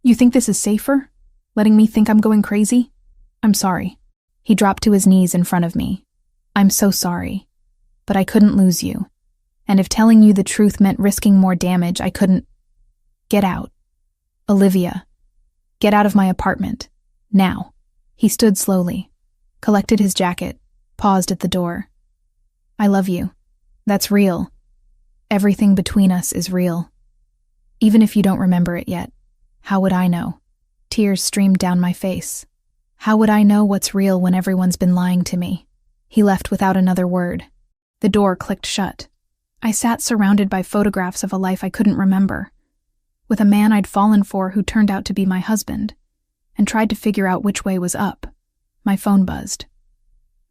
You think this is safer? Letting me think I'm going crazy? I'm sorry. He dropped to his knees in front of me. I'm so sorry. But I couldn't lose you. And if telling you the truth meant risking more damage, I couldn't. Get out. Olivia. Get out of my apartment. Now. He stood slowly, collected his jacket, paused at the door. I love you. That's real. Everything between us is real. Even if you don't remember it yet, how would I know? Tears streamed down my face. How would I know what's real when everyone's been lying to me? He left without another word. The door clicked shut. I sat surrounded by photographs of a life I couldn't remember. with a man I'd fallen for who turned out to be my husband, and tried to figure out which way was up. My phone buzzed.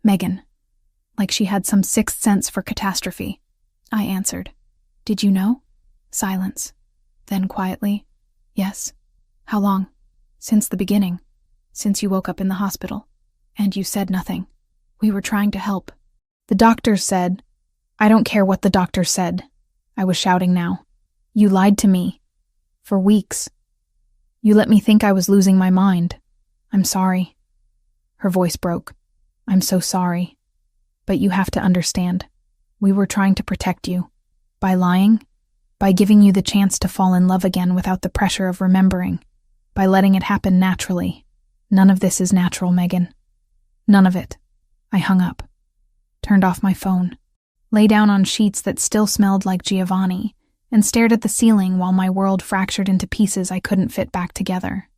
Megan. Like she had some sixth sense for catastrophe. I answered. Did you know? Silence. Then quietly, yes. How long? Since the beginning. Since you woke up in the hospital. And you said nothing. We were trying to help. The doctors said. I don't care what the doctors said. I was shouting now. You lied to me. For weeks. You let me think I was losing my mind. I'm sorry. Her voice broke. I'm so sorry. But you have to understand. We were trying to protect you. By lying. By giving you the chance to fall in love again without the pressure of remembering. By letting it happen naturally. None of this is natural, Megan. None of it. I hung up. Turned off my phone. Lay down on sheets that still smelled like Giovanni, and stared at the ceiling while my world fractured into pieces I couldn't fit back together.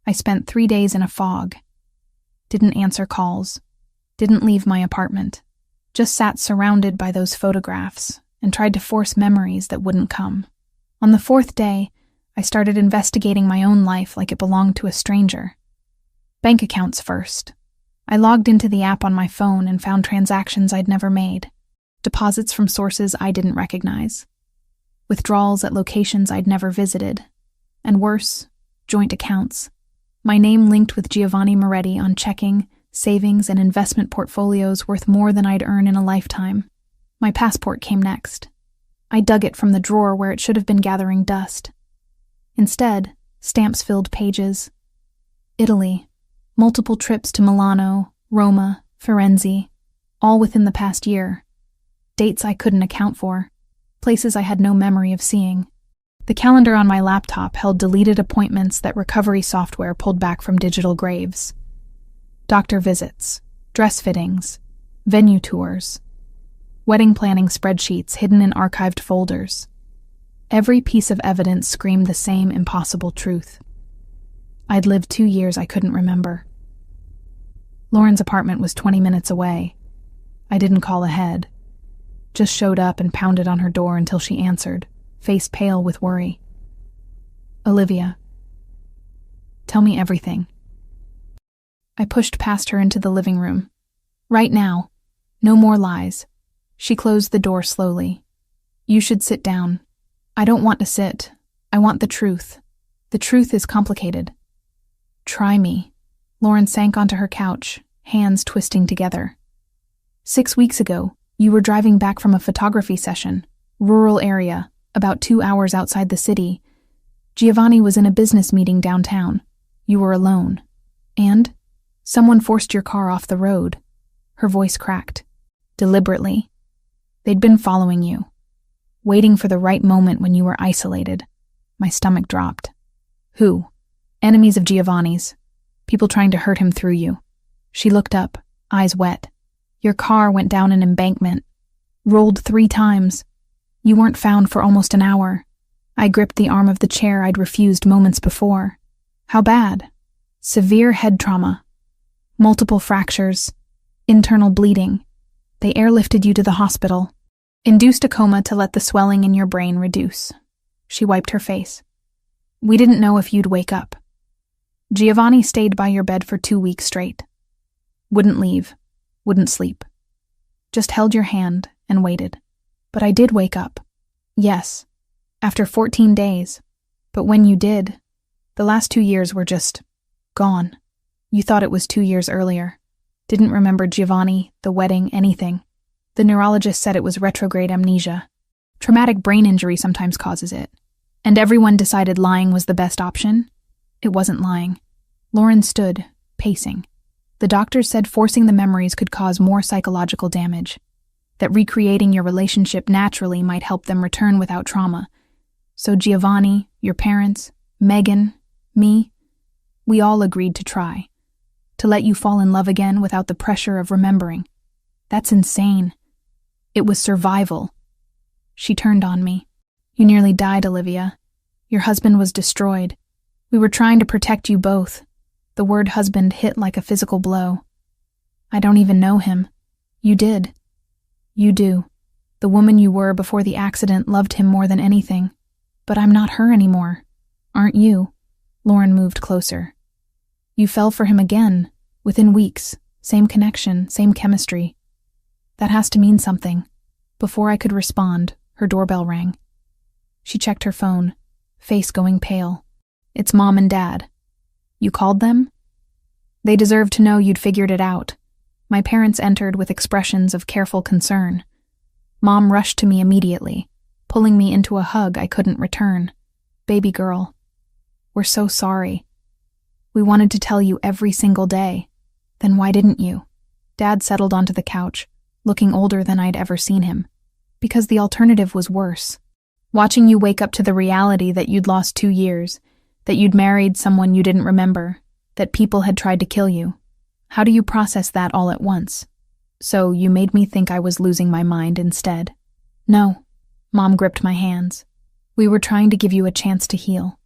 I spent 3 days in a fog. Didn't answer calls. Didn't leave my apartment. Just sat surrounded by those photographs and tried to force memories that wouldn't come. On the 4th day, I started investigating my own life like it belonged to a stranger. Bank accounts first. I logged into the app on my phone and found transactions I'd never made. Deposits from sources I didn't recognize. Withdrawals at locations I'd never visited. And worse, joint accounts. My name linked with Giovanni Moretti on checking, savings, and investment portfolios worth more than I'd earn in a lifetime. My passport came next. I dug it from the drawer where it should have been gathering dust. Instead, stamps filled pages. Italy. Multiple trips to Milano, Roma, Firenze, all within the past year. Dates I couldn't account for. Places I had no memory of seeing. The calendar on my laptop held deleted appointments that recovery software pulled back from digital graves. Doctor visits, dress fittings, venue tours, wedding planning spreadsheets hidden in archived folders. Every piece of evidence screamed the same impossible truth. I'd lived 2 years I couldn't remember. Lauren's apartment was 20 minutes away. I didn't call ahead. Just showed up and pounded on her door until she answered, face pale with worry. Olivia. Tell me everything. I pushed past her into the living room. Right now. No more lies. She closed the door slowly. You should sit down. I don't want to sit. I want the truth. The truth is complicated. Try me. Lauren sank onto her couch, hands twisting together. 6 weeks ago, you were driving back from a photography session, rural area, about 2 hours outside the city. Giovanni was in a business meeting downtown. You were alone. And someone forced your car off the road. Her voice cracked. Deliberately. They'd been following you. Waiting for the right moment when you were isolated. My stomach dropped. Who? Enemies of Giovanni's. People trying to hurt him through you. She looked up, eyes wet. Your car went down an embankment. Rolled 3 times. You weren't found for almost an hour. I gripped the arm of the chair I'd refused moments before. How bad? Severe head trauma. Multiple fractures. Internal bleeding. They airlifted you to the hospital. Induced a coma to let the swelling in your brain reduce. She wiped her face. We didn't know if you'd wake up. Giovanni stayed by your bed for 2 weeks straight. Wouldn't leave. Wouldn't sleep. Just held your hand and waited. But I did wake up. Yes. After 14 days. But when you did, the last 2 years were just gone. You thought it was 2 years earlier. Didn't remember Giovanni, the wedding, anything. The neurologist said it was retrograde amnesia. Traumatic brain injury sometimes causes it. And everyone decided lying was the best option. It wasn't lying. Lauren stood, pacing. The doctors said forcing the memories could cause more psychological damage. That recreating your relationship naturally might help them return without trauma. So Giovanni, your parents, Megan, me, we all agreed to try. To let you fall in love again without the pressure of remembering. That's insane. It was survival. She turned on me. You nearly died, Olivia. Your husband was destroyed. We were trying to protect you both. The word husband hit like a physical blow. I don't even know him. You did. You do. The woman you were before the accident loved him more than anything. But I'm not her anymore. Aren't you? Lauren moved closer. You fell for him again, within weeks. Same connection, same chemistry. That has to mean something. Before I could respond, her doorbell rang. She checked her phone, face going pale. It's Mom and Dad. You called them? They deserve to know you'd figured it out. My parents entered with expressions of careful concern. Mom rushed to me immediately, pulling me into a hug I couldn't return. Baby girl, we're so sorry. We wanted to tell you every single day. Then why didn't you? Dad settled onto the couch, looking older than I'd ever seen him. Because the alternative was worse. Watching you wake up to the reality that you'd lost 2 years, that you'd married someone you didn't remember, that people had tried to kill you. How do you process that all at once? So you made me think I was losing my mind instead. No. Mom gripped my hands. We were trying to give you a chance to heal.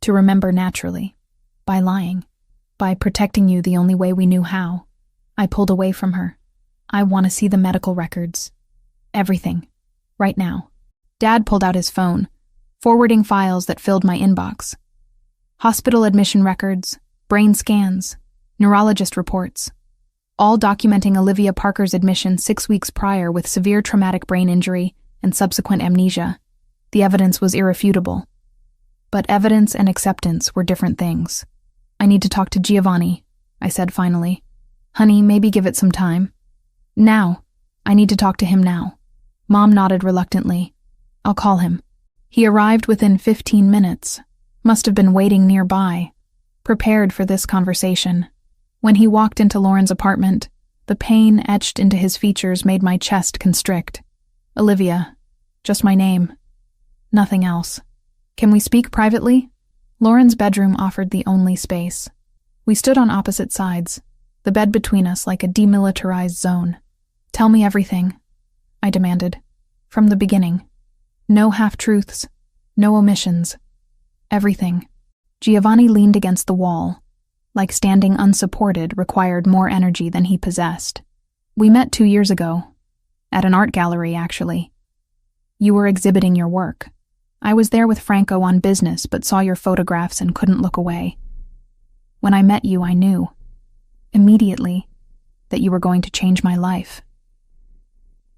To remember naturally. By lying. By protecting you the only way we knew how. I pulled away from her. I want to see the medical records. Everything. Right now. Dad pulled out his phone, forwarding files that filled my inbox. Hospital admission records, brain scans, neurologist reports, all documenting Olivia Parker's admission 6 weeks prior with severe traumatic brain injury and subsequent amnesia. The evidence was irrefutable. But evidence and acceptance were different things. I need to talk to Giovanni, I said finally. Honey, maybe give it some time. Now. I need to talk to him now. Mom nodded reluctantly. I'll call him. He arrived within 15 minutes. Must have been waiting nearby, prepared for this conversation. When he walked into Lauren's apartment, the pain etched into his features made my chest constrict. Olivia. Just my name. Nothing else. Can we speak privately? Lauren's bedroom offered the only space. We stood on opposite sides, the bed between us like a demilitarized zone. Tell me everything, I demanded. From the beginning. No half-truths, no omissions. Everything. Giovanni leaned against the wall, like standing unsupported required more energy than he possessed. We met 2 years ago. At an art gallery, actually. You were exhibiting your work. I was there with Franco on business but saw your photographs and couldn't look away. When I met you, I knew, immediately, that you were going to change my life.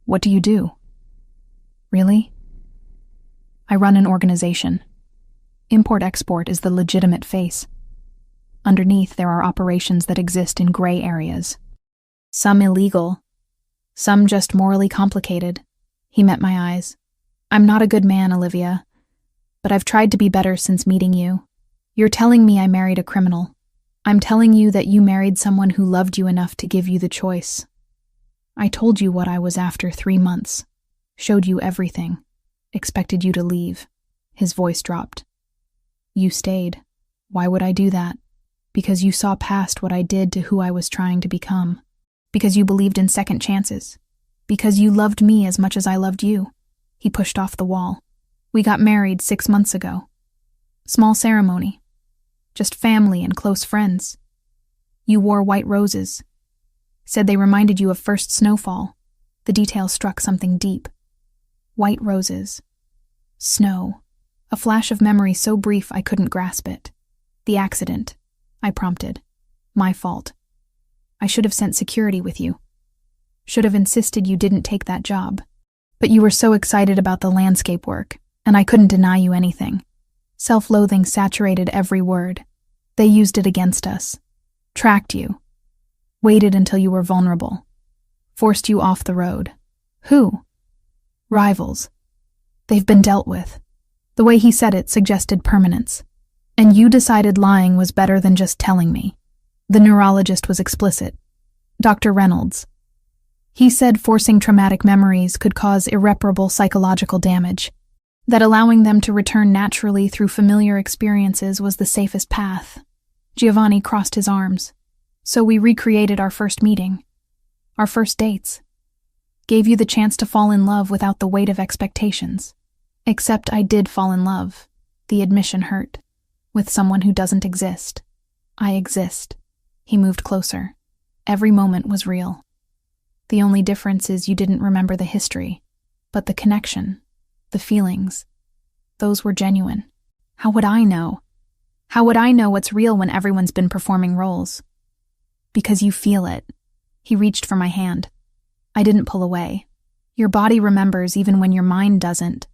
What do you do? Really? I run an organization. Import-export is the legitimate face. Underneath, there are operations that exist in gray areas. Some illegal, some just morally complicated. He met my eyes. I'm not a good man, Olivia, but I've tried to be better since meeting you. You're telling me I married a criminal. I'm telling you that you married someone who loved you enough to give you the choice. I told you what I was after 3 months, showed you everything, expected you to leave. His voice dropped. You stayed. Why would I do that? Because you saw past what I did to who I was trying to become. Because you believed in second chances. Because you loved me as much as I loved you. He pushed off the wall. We got married 6 months ago. Small ceremony. Just family and close friends. You wore white roses. Said they reminded you of first snowfall. The detail struck something deep. White roses. Snow. A flash of memory so brief I couldn't grasp it. The accident. I prompted. My fault. I should have sent security with you. Should have insisted you didn't take that job. But you were so excited about the landscape work, and I couldn't deny you anything. Self-loathing saturated every word. They used it against us. Tracked you. Waited until you were vulnerable. Forced you off the road. Who? Rivals. They've been dealt with. The way he said it suggested permanence. And you decided lying was better than just telling me. The neurologist was explicit. Dr. Reynolds. He said forcing traumatic memories could cause irreparable psychological damage, that allowing them to return naturally through familiar experiences was the safest path. Giovanni crossed his arms. So we recreated our first meeting, our first dates. Gave you the chance to fall in love without the weight of expectations. Except I did fall in love. The admission hurt. With someone who doesn't exist. I exist. He moved closer. Every moment was real. The only difference is you didn't remember the history, but the connection, the feelings, those were genuine. How would I know? How would I know what's real when everyone's been performing roles? Because you feel it. He reached for my hand. I didn't pull away. Your body remembers even when your mind doesn't.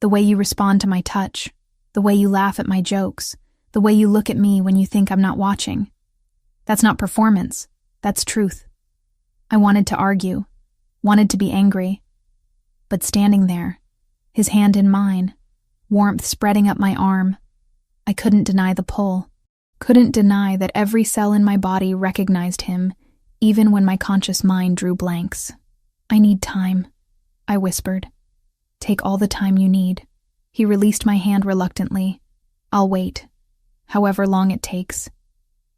The way you respond to my touch, the way you laugh at my jokes, the way you look at me when you think I'm not watching. That's not performance. That's truth. I wanted to argue, wanted to be angry. But standing there, his hand in mine, warmth spreading up my arm, I couldn't deny the pull. Couldn't deny that every cell in my body recognized him, even when my conscious mind drew blanks. I need time, I whispered. Take all the time you need. He released my hand reluctantly. I'll wait, however long it takes.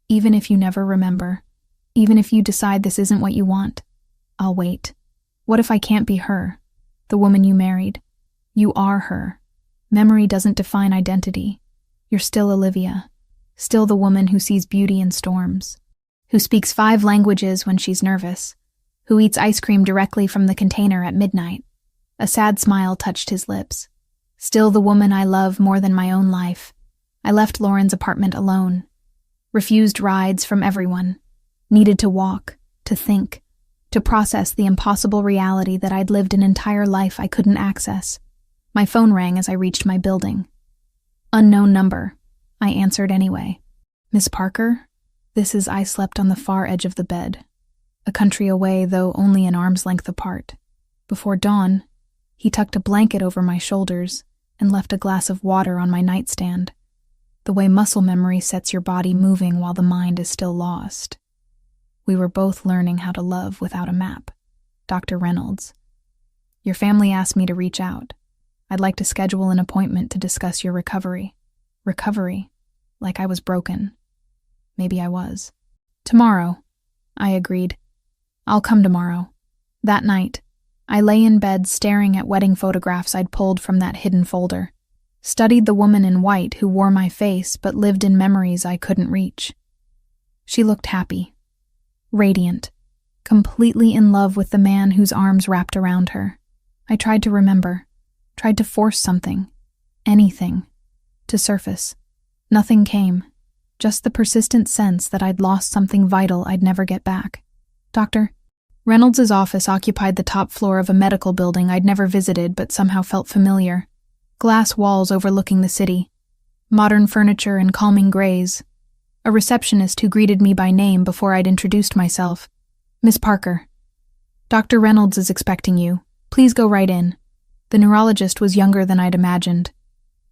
Even if you never remember, even if you decide this isn't what you want, I'll wait. What if I can't be her, the woman you married? You are her. Memory doesn't define identity. You're still Olivia, still the woman who sees beauty in storms, who speaks 5 languages when she's nervous, who eats ice cream directly from the container at midnight. A sad smile touched his lips. Still the woman I love more than my own life. I left Lauren's apartment alone, refused rides from everyone, needed to walk, to think, to process the impossible reality that I'd lived an entire life I couldn't access. My phone rang as I reached my building. Unknown number. I answered anyway. Miss Parker? I slept on the far edge of the bed, a country away, though only an arm's length apart. Before dawn, he tucked a blanket over my shoulders and left a glass of water on my nightstand, the way muscle memory sets your body moving while the mind is still lost. We were both learning how to love without a map. Dr. Reynolds. Your family asked me to reach out. I'd like to schedule an appointment to discuss your recovery. Recovery? Like I was broken. Maybe I was. Tomorrow, I agreed. I'll come tomorrow. That night, I lay in bed staring at wedding photographs I'd pulled from that hidden folder. Studied the woman in white who wore my face but lived in memories I couldn't reach. She looked happy, radiant, completely in love with the man whose arms wrapped around her. I tried to remember, tried to force something, anything, to surface. Nothing came, just the persistent sense that I'd lost something vital I'd never get back. Dr. Reynolds' office occupied the top floor of a medical building I'd never visited but somehow felt familiar. Glass walls overlooking the city, modern furniture and calming grays. A receptionist who greeted me by name before I'd introduced myself. Miss Parker. Dr. Reynolds is expecting you. Please go right in. The neurologist was younger than I'd imagined.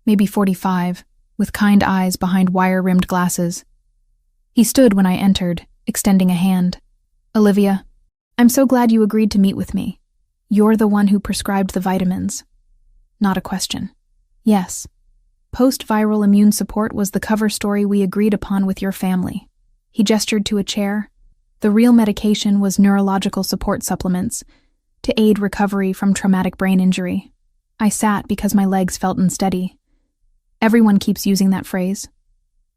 Maybe 45, with kind eyes behind wire-rimmed glasses. He stood when I entered, extending a hand. Olivia, I'm so glad you agreed to meet with me. You're the one who prescribed the vitamins. Not a question. Yes. Post-viral immune support was the cover story we agreed upon with your family. He gestured to a chair. The real medication was neurological support supplements to aid recovery from traumatic brain injury. I sat because my legs felt unsteady. Everyone keeps using that phrase.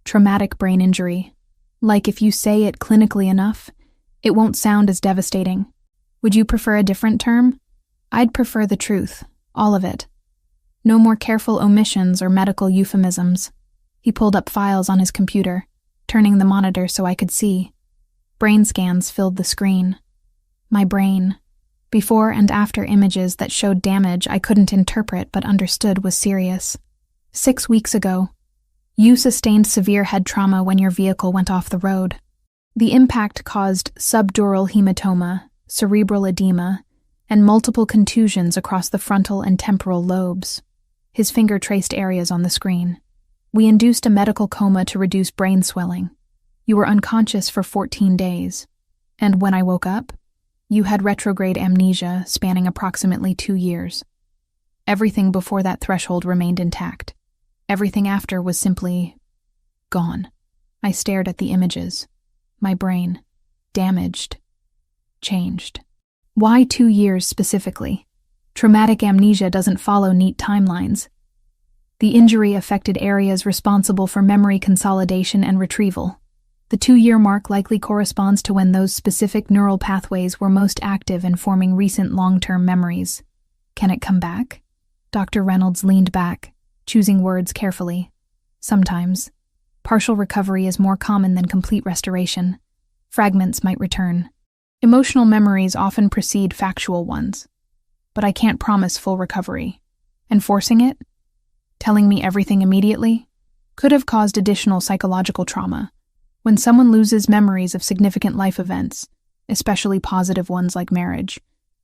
Traumatic brain injury. Like if you say it clinically enough, it won't sound as devastating. Would you prefer a different term? I'd prefer the truth, all of it. No more careful omissions or medical euphemisms. He pulled up files on his computer, turning the monitor so I could see. Brain scans filled the screen. My brain. Before and after images that showed damage I couldn't interpret but understood was serious. 6 weeks ago, you sustained severe head trauma when your vehicle went off the road. The impact caused subdural hematoma, cerebral edema, and multiple contusions across the frontal and temporal lobes. His finger traced areas on the screen. We induced a medical coma to reduce brain swelling. You were unconscious for 14 days. And when I woke up, you had retrograde amnesia spanning approximately 2 years. Everything before that threshold remained intact. Everything after was simply gone. I stared at the images. My brain, damaged, changed. Why 2 years specifically? Traumatic amnesia doesn't follow neat timelines. The injury affected areas responsible for memory consolidation and retrieval. The 2-year mark likely corresponds to when those specific neural pathways were most active in forming recent long-term memories. Can it come back? Dr. Reynolds leaned back, choosing words carefully. Sometimes, partial recovery is more common than complete restoration. Fragments might return. Emotional memories often precede factual ones. But I can't promise full recovery. Enforcing it, telling me everything immediately, could have caused additional psychological trauma. When someone loses memories of significant life events, especially positive ones like marriage,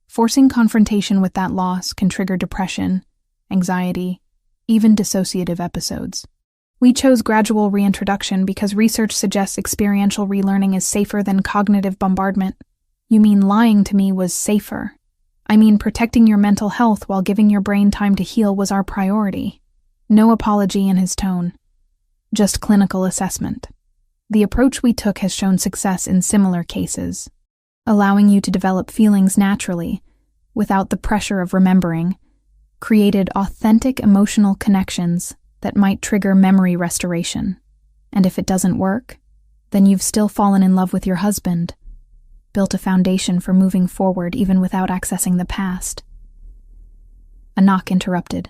forcing confrontation with that loss can trigger depression, anxiety, even dissociative episodes. We chose gradual reintroduction because research suggests experiential relearning is safer than cognitive bombardment. You mean lying to me was safer? I mean protecting your mental health while giving your brain time to heal was our priority. No apology in his tone. Just clinical assessment. The approach we took has shown success in similar cases, allowing you to develop feelings naturally, without the pressure of remembering, created authentic emotional connections that might trigger memory restoration. And if it doesn't work, then you've still fallen in love with your husband, built a foundation for moving forward even without accessing the past. A knock interrupted.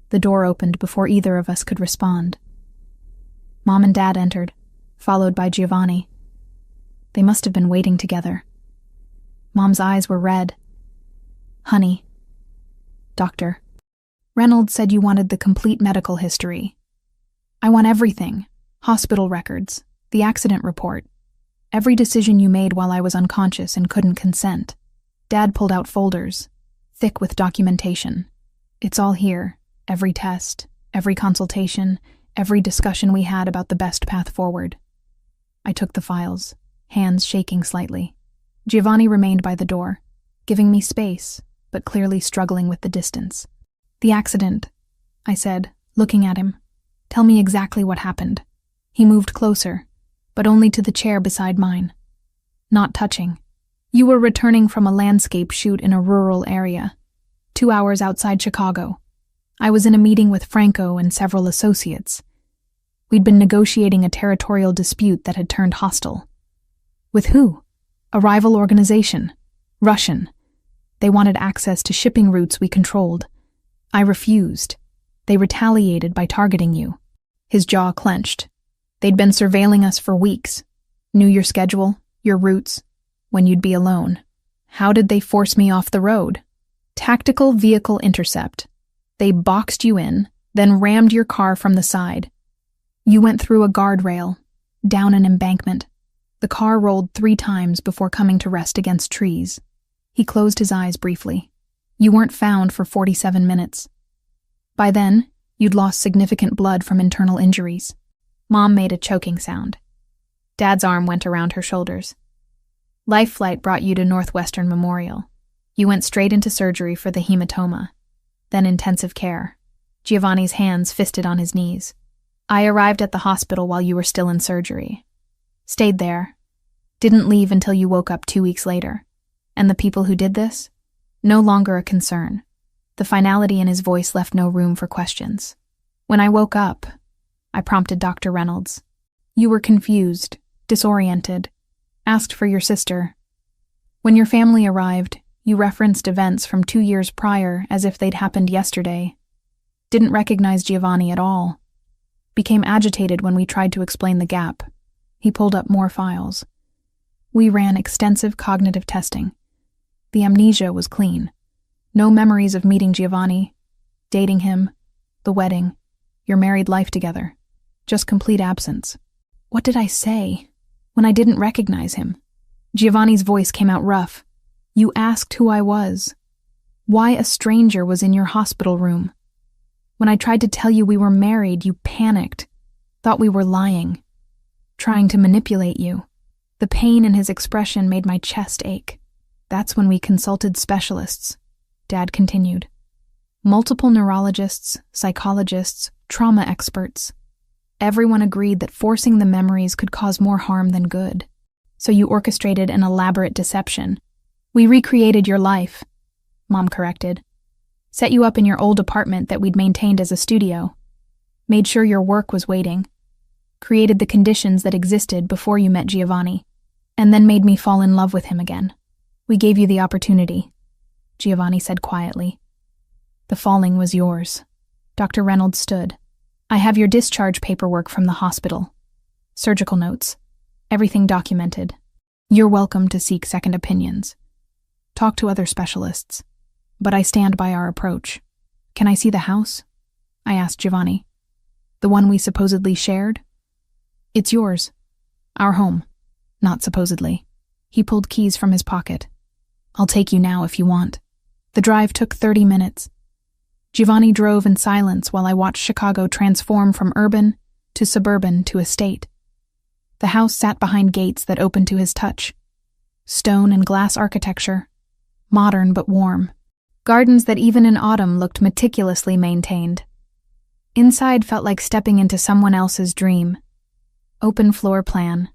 The door opened before either of us could respond. Mom and Dad entered, followed by Giovanni. They must have been waiting together. Mom's eyes were red. "Honey." "Doctor." "Reynolds said you wanted the complete medical history." "I want everything. Hospital records, the accident report, every decision you made while I was unconscious and couldn't consent." Dad pulled out folders, thick with documentation. "It's all here, every test, every consultation, every discussion we had about the best path forward." I took the files, hands shaking slightly. Giovanni remained by the door, giving me space, but clearly struggling with the distance. "The accident," I said, looking at him. "Tell me exactly what happened." He moved closer, but only to the chair beside mine. Not touching. "You were returning from a landscape shoot in a rural area, 2 hours outside Chicago. I was in a meeting with Franco and several associates. We'd been negotiating a territorial dispute that had turned hostile." "With who?" "A rival organization. Russian. They wanted access to shipping routes we controlled. I refused. They retaliated by targeting you." His jaw clenched. "They'd been surveilling us for weeks. Knew your schedule, your routes, when you'd be alone. How did they force me off the road?" "Tactical vehicle intercept. They boxed you in, then rammed your car from the side. You went through a guardrail, down an embankment. The car rolled 3 times before coming to rest against trees." He closed his eyes briefly. "You weren't found for 47 minutes. By then, you'd lost significant blood from internal injuries." Mom made a choking sound. Dad's arm went around her shoulders. "Life flight brought you to Northwestern Memorial. You went straight into surgery for the hematoma, then intensive care." Giovanni's hands fisted on his knees. "I arrived at the hospital while you were still in surgery. Stayed there. Didn't leave until you woke up 2 weeks later. And the people who did this? No longer a concern." The finality in his voice left no room for questions. "When I woke up," I prompted Dr. Reynolds, "you were confused, disoriented, asked for your sister. When your family arrived, you referenced events from 2 years prior as if they'd happened yesterday. Didn't recognize Giovanni at all. Became agitated when we tried to explain the gap." He pulled up more files. "We ran extensive cognitive testing. The amnesia was clean. No memories of meeting Giovanni, dating him, the wedding, your married life together. Just complete absence." What did I say when I didn't recognize him? Giovanni's voice came out rough. "You asked who I was. Why a stranger was in your hospital room. When I tried to tell you we were married, you panicked, thought we were lying, trying to manipulate you." The pain in his expression made my chest ache. "That's when we consulted specialists," Dad continued. "Multiple neurologists, psychologists, trauma experts. Everyone agreed that forcing the memories could cause more harm than good. So you orchestrated an elaborate deception. We recreated your life," Mom corrected. "Set you up in your old apartment that we'd maintained as a studio. Made sure your work was waiting. Created the conditions that existed before you met Giovanni. And then made me fall in love with him again. We gave you the opportunity," Giovanni said quietly. "The falling was yours." Dr. Reynolds stood. I have your discharge paperwork from the hospital. Surgical notes. Everything documented. You're welcome to seek second opinions. Talk to other specialists. But I stand by our approach. Can I see the house? I asked Giovanni. The one we supposedly shared? It's yours. Our home. Not supposedly. He pulled keys from his pocket. I'll take you now if you want. The drive took 30 minutes. Giovanni drove in silence while I watched Chicago transform from urban to suburban to estate. The house sat behind gates that opened to his touch. Stone and glass architecture. Modern but warm. Gardens that even in autumn looked meticulously maintained. Inside felt like stepping into someone else's dream. Open floor plan.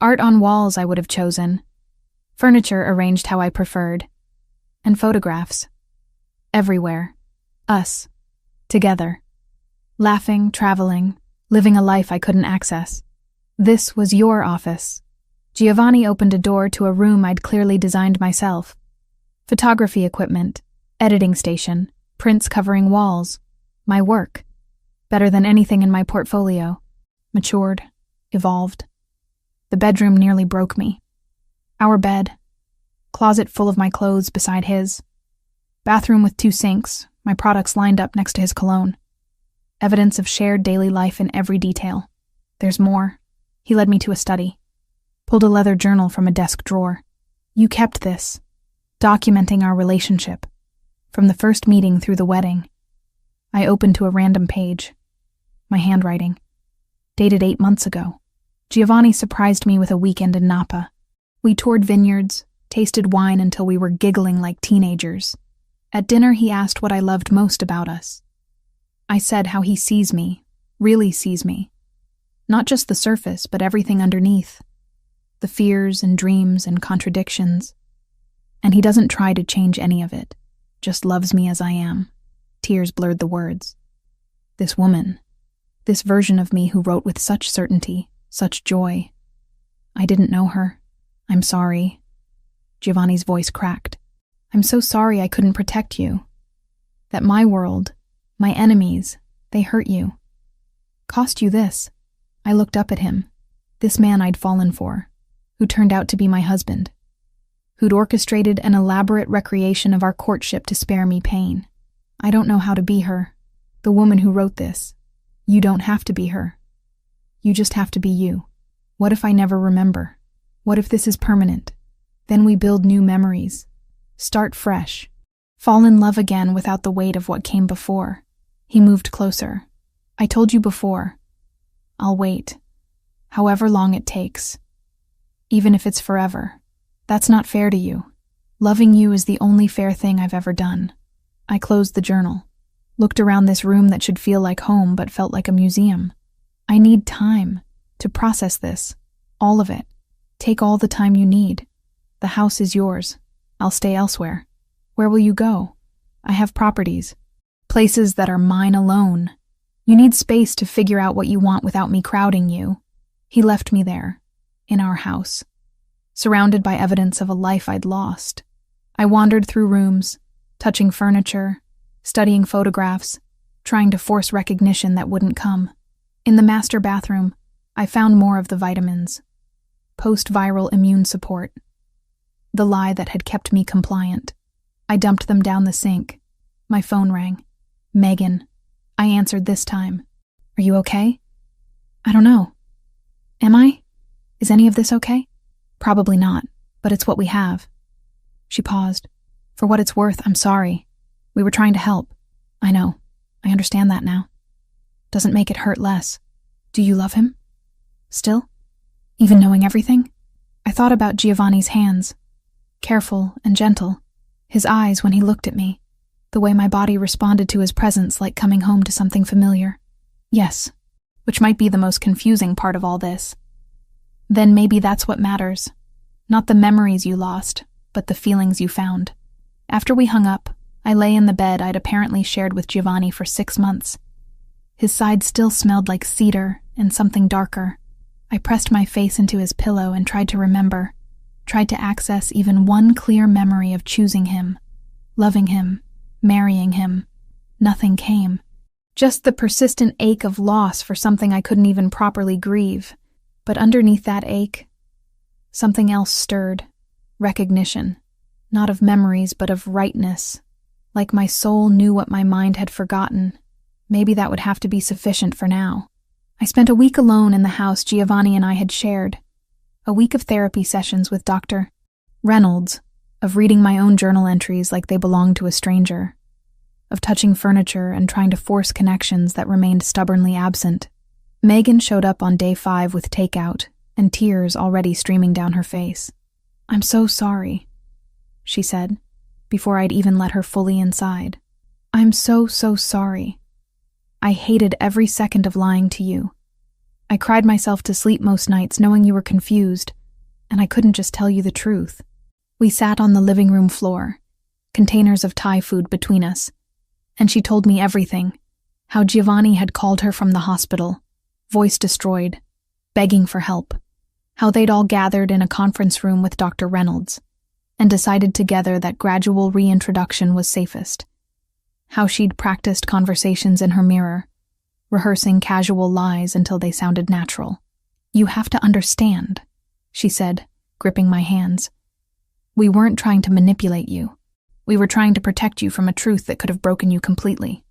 Art on walls I would have chosen. Furniture arranged how I preferred. And photographs. Everywhere. Us. Together. Laughing, traveling, living a life I couldn't access. This was your office. Giovanni opened a door to a room I'd clearly designed myself. Photography equipment, editing station, prints covering walls. My work. Better than anything in my portfolio. Matured. Evolved. The bedroom nearly broke me. Our bed. Closet full of my clothes beside his. Bathroom with 2 sinks, my products lined up next to his cologne. Evidence of shared daily life in every detail. There's more. He led me to a study. Pulled a leather journal from a desk drawer. You kept this. Documenting our relationship. From the first meeting through the wedding. I opened to a random page. My handwriting. Dated 8 months ago. Giovanni surprised me with a weekend in Napa. We toured vineyards, tasted wine until we were giggling like teenagers. At dinner, he asked what I loved most about us. I said how he sees me, really sees me. Not just the surface, but everything underneath. The fears and dreams and contradictions. And he doesn't try to change any of it, just loves me as I am. Tears blurred the words. This woman, this version of me who wrote with such certainty, such joy. I didn't know her. I'm sorry. Giovanni's voice cracked. I'm so sorry I couldn't protect you. That my world, my enemies, they hurt you. Cost you this. I looked up at him, this man I'd fallen for, who turned out to be my husband, who'd orchestrated an elaborate recreation of our courtship to spare me pain. I don't know how to be her, the woman who wrote this. You don't have to be her. You just have to be you. What if I never remember? What if this is permanent? Then we build new memories. Start fresh. Fall in love again without the weight of what came before. He moved closer. I told you before. I'll wait. However long it takes. Even if it's forever. That's not fair to you. Loving you is the only fair thing I've ever done. I closed the journal. Looked around this room that should feel like home but felt like a museum. I need time to process this. All of it. Take all the time you need. The house is yours. I'll stay elsewhere. Where will you go? I have properties. Places that are mine alone. You need space to figure out what you want without me crowding you. He left me there, in our house, surrounded by evidence of a life I'd lost. I wandered through rooms, touching furniture, studying photographs, trying to force recognition that wouldn't come. In the master bathroom, I found more of the vitamins. Post-viral immune support. The lie that had kept me compliant. I dumped them down the sink. My phone rang. Megan. I answered this time. Are you okay? I don't know. Am I? Is any of this okay? Probably not, but it's what we have. She paused. For what it's worth, I'm sorry. We were trying to help. I know. I understand that now. Doesn't make it hurt less. Do you love him? Still? Even knowing everything? I thought about Giovanni's hands. Careful and gentle. His eyes when he looked at me. The way my body responded to his presence like coming home to something familiar. Yes, which might be the most confusing part of all this. Then maybe that's what matters. Not the memories you lost, but the feelings you found. After we hung up, I lay in the bed I'd apparently shared with Giovanni for 6 months. His side still smelled like cedar and something darker. I pressed my face into his pillow and tried to remember, tried to access even one clear memory of choosing him, loving him, marrying him. Nothing came. Just the persistent ache of loss for something I couldn't even properly grieve. But underneath that ache, something else stirred. Recognition. Not of memories, but of rightness. Like my soul knew what my mind had forgotten. Maybe that would have to be sufficient for now. I spent a week alone in the house Giovanni and I had shared. A week of therapy sessions with Dr. Reynolds, of reading my own journal entries like they belonged to a stranger, of touching furniture and trying to force connections that remained stubbornly absent. Megan showed up on day 5 with takeout, and tears already streaming down her face. "I'm so sorry," she said, before I'd even let her fully inside. "I'm so sorry. I hated every second of lying to you. I cried myself to sleep most nights knowing you were confused, and I couldn't just tell you the truth." We sat on the living room floor, containers of Thai food between us, and she told me everything, how Giovanni had called her from the hospital, voice destroyed, begging for help, how they'd all gathered in a conference room with Dr. Reynolds, and decided together that gradual reintroduction was safest, how she'd practiced conversations in her mirror, rehearsing casual lies until they sounded natural. "You have to understand," she said, gripping my hands. "We weren't trying to manipulate you. We were trying to protect you from a truth that could have broken you completely.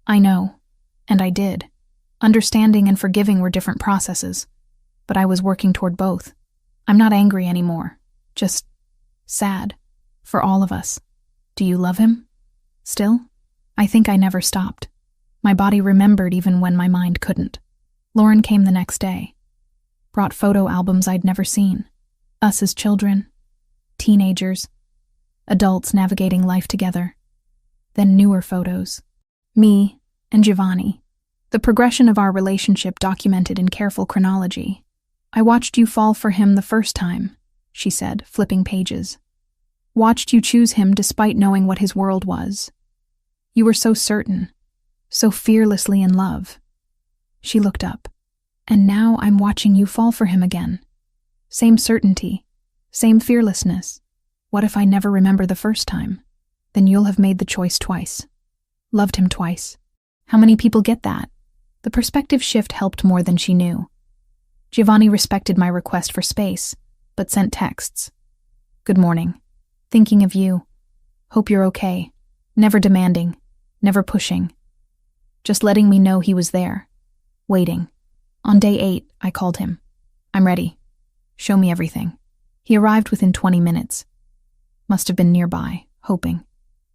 I know, and I did. Understanding and forgiving were different processes, but I was working toward both. I'm not angry anymore, just sad, for all of us. Do you love him? Still? I think I never stopped. My body remembered even when my mind couldn't." Lauren came the next day, brought photo albums I'd never seen. Us as children, teenagers, adults navigating life together. Then newer photos. Me and Giovanni. The progression of our relationship documented in careful chronology. "I watched you fall for him the first time," she said, flipping pages. "Watched you choose him despite knowing what his world was. You were so certain, so fearlessly in love." She looked up. "And now I'm watching you fall for him again. Same certainty, same fearlessness. What if I never remember the first time? Then you'll have made the choice twice. Loved him twice. How many people get that?" The perspective shift helped more than she knew. Giovanni respected my request for space, but sent texts. "Good morning. Thinking of you. Hope you're okay. Never demanding, never pushing. Just letting me know he was there. Waiting." On day 8, I called him. "I'm ready. Show me everything." He arrived within 20 minutes. Must have been nearby, hoping.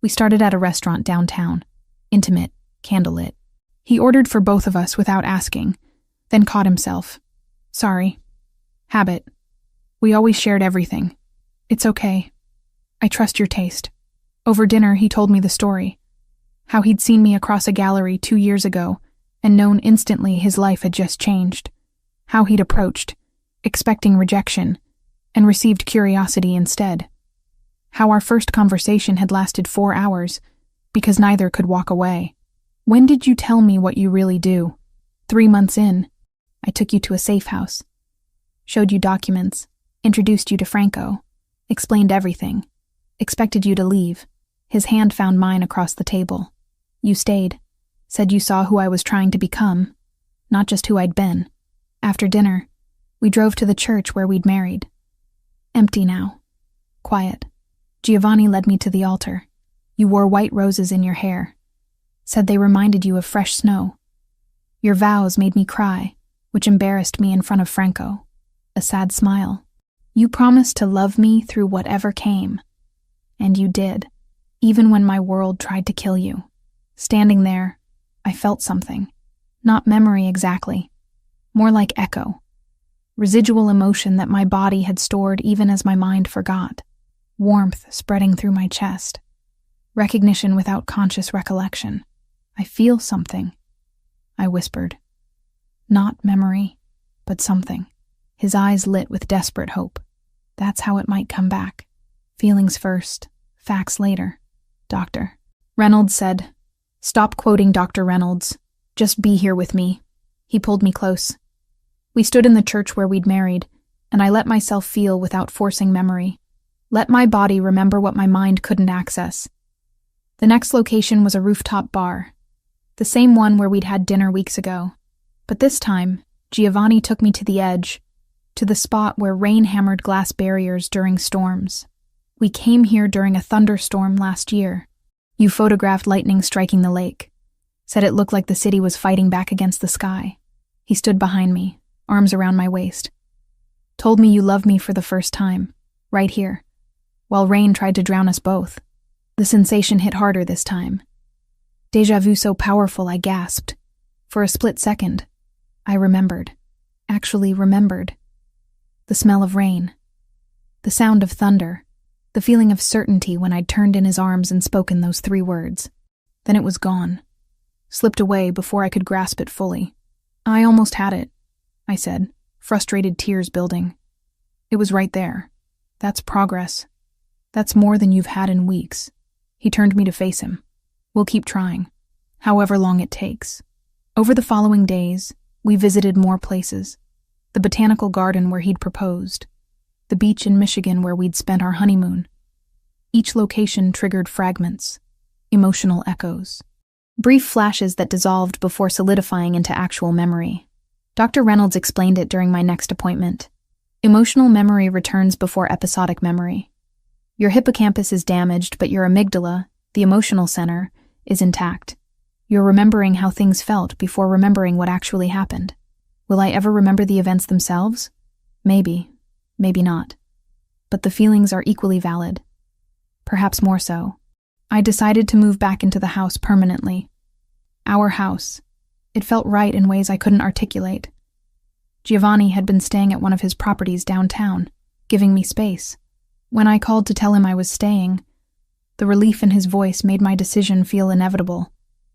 We started at a restaurant downtown. Intimate, candlelit. He ordered for both of us without asking, then caught himself. "Sorry. Habit. We always shared everything. It's okay. I trust your taste." Over dinner, he told me the story. How he'd seen me across a gallery 2 years ago and known instantly his life had just changed. How he'd approached, expecting rejection, and received curiosity instead. How our first conversation had lasted 4 hours because neither could walk away. "When did you tell me what you really do?" 3 months in. I took you to a safe house. Showed you documents, introduced you to Franco, explained everything, expected you to leave. His hand found mine across the table. You stayed, said you saw who I was trying to become, not just who I'd been. After dinner, we drove to the church where we'd married. Empty now. Quiet. Giovanni led me to the altar. You wore white roses in your hair. Said they reminded you of fresh snow. Your vows made me cry, which embarrassed me in front of Franco. A sad smile. You promised to love me through whatever came. And you did, even when my world tried to kill you. Standing there, I felt something. Not memory exactly. More like echo. Residual emotion that my body had stored even as my mind forgot. Warmth spreading through my chest. Recognition without conscious recollection. I feel something, I whispered. Not memory, but something. His eyes lit with desperate hope. That's how it might come back. Feelings first, facts later. Doctor. Reynolds said, "Stop quoting Dr. Reynolds. Just be here with me." He pulled me close. We stood in the church where we'd married, and I let myself feel without forcing memory. Let my body remember what my mind couldn't access. The next location was a rooftop bar. The same one where we'd had dinner weeks ago. But this time, Giovanni took me to the edge, to the spot where rain hammered glass barriers during storms. We came here during a thunderstorm last year. You photographed lightning striking the lake. Said it looked like the city was fighting back against the sky. He stood behind me, arms around my waist. Told me you loved me for the first time, right here, while rain tried to drown us both. The sensation hit harder this time. Déjà vu so powerful I gasped. For a split second, I remembered. Actually remembered. The smell of rain. The sound of thunder. The feeling of certainty when I'd turned in his arms and spoken those 3 words. Then it was gone. Slipped away before I could grasp it fully. I almost had it, I said, frustrated tears building. It was right there. That's progress. That's more than you've had in weeks. He turned me to face him. We'll keep trying, however long it takes. Over the following days, we visited more places. The botanical garden where he'd proposed. The beach in Michigan where we'd spent our honeymoon. Each location triggered fragments, emotional echoes. Brief flashes that dissolved before solidifying into actual memory. Dr. Reynolds explained it during my next appointment. Emotional memory returns before episodic memory. Your hippocampus is damaged, but your amygdala, the emotional center, is intact. You're remembering how things felt before remembering what actually happened. Will I ever remember the events themselves? Maybe, maybe not. But the feelings are equally valid. Perhaps more so. I decided to move back into the house permanently. Our house. It felt right in ways I couldn't articulate. Giovanni had been staying at one of his properties downtown, giving me space. When I called to tell him I was staying, the relief in his voice made my decision feel inevitable.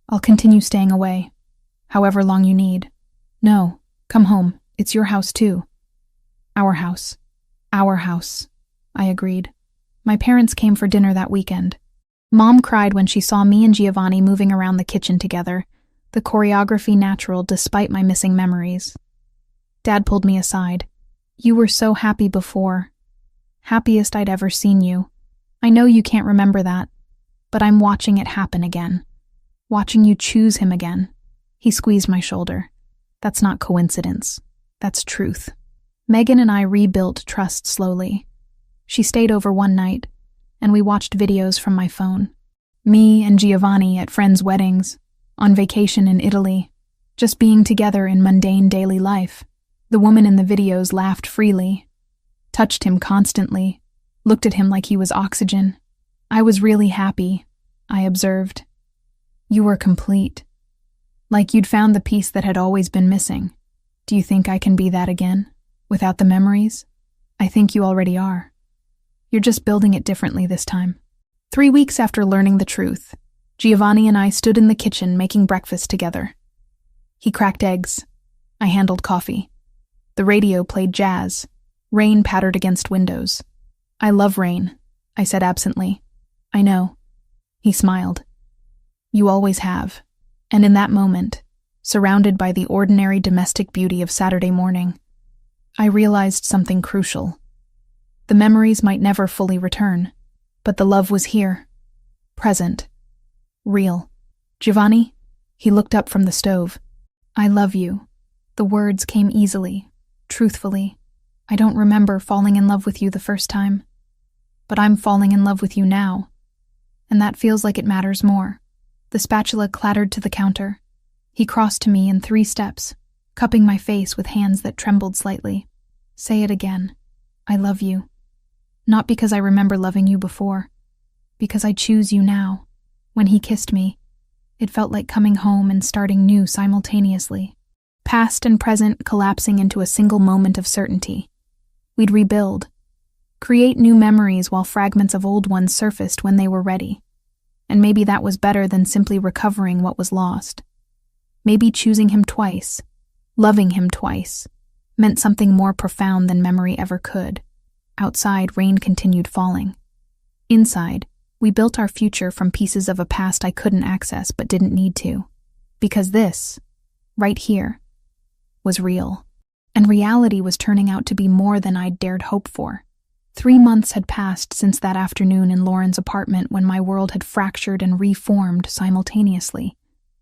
I'll continue staying away, however long you need. No, come home. It's your house too. Our house. Our house, I agreed. My parents came for dinner that weekend. Mom cried when she saw me and Giovanni moving around the kitchen together, the choreography natural despite my missing memories. Dad pulled me aside. You were so happy before. Happiest I'd ever seen you. I know you can't remember that, but I'm watching it happen again. Watching you choose him again. He squeezed my shoulder. That's not coincidence. That's truth. Megan and I rebuilt trust slowly. She stayed over one night, and we watched videos from my phone. Me and Giovanni at friends' weddings, on vacation in Italy, just being together in mundane daily life. The woman in the videos laughed freely, touched him constantly, looked at him like he was oxygen. I was really happy, I observed. You were complete. Like you'd found the piece that had always been missing. Do you think I can be that again, without the memories? I think you already are. You're just building it differently this time. 3 weeks after learning the truth, Giovanni and I stood in the kitchen making breakfast together. He cracked eggs. I handled coffee. The radio played jazz. Rain pattered against windows. I love rain, I said absently. I know. He smiled. You always have. And in that moment, surrounded by the ordinary domestic beauty of Saturday morning, I realized something crucial. The memories might never fully return, but the love was here, present, real. Giovanni, he looked up from the stove. I love you. The words came easily, truthfully. I don't remember falling in love with you the first time, but I'm falling in love with you now, and that feels like it matters more. The spatula clattered to the counter. He crossed to me in 3 steps, cupping my face with hands that trembled slightly. Say it again. I love you. Not because I remember loving you before, because I choose you now. When he kissed me, it felt like coming home and starting new simultaneously. Past and present collapsing into a single moment of certainty. We'd rebuild, create new memories while fragments of old ones surfaced when they were ready. And maybe that was better than simply recovering what was lost. Maybe choosing him twice, loving him twice, meant something more profound than memory ever could. Outside, rain continued falling. Inside, we built our future from pieces of a past I couldn't access but didn't need to. Because this, right here, was real. And reality was turning out to be more than I'd dared hope for. 3 months had passed since that afternoon in Lauren's apartment when my world had fractured and reformed simultaneously.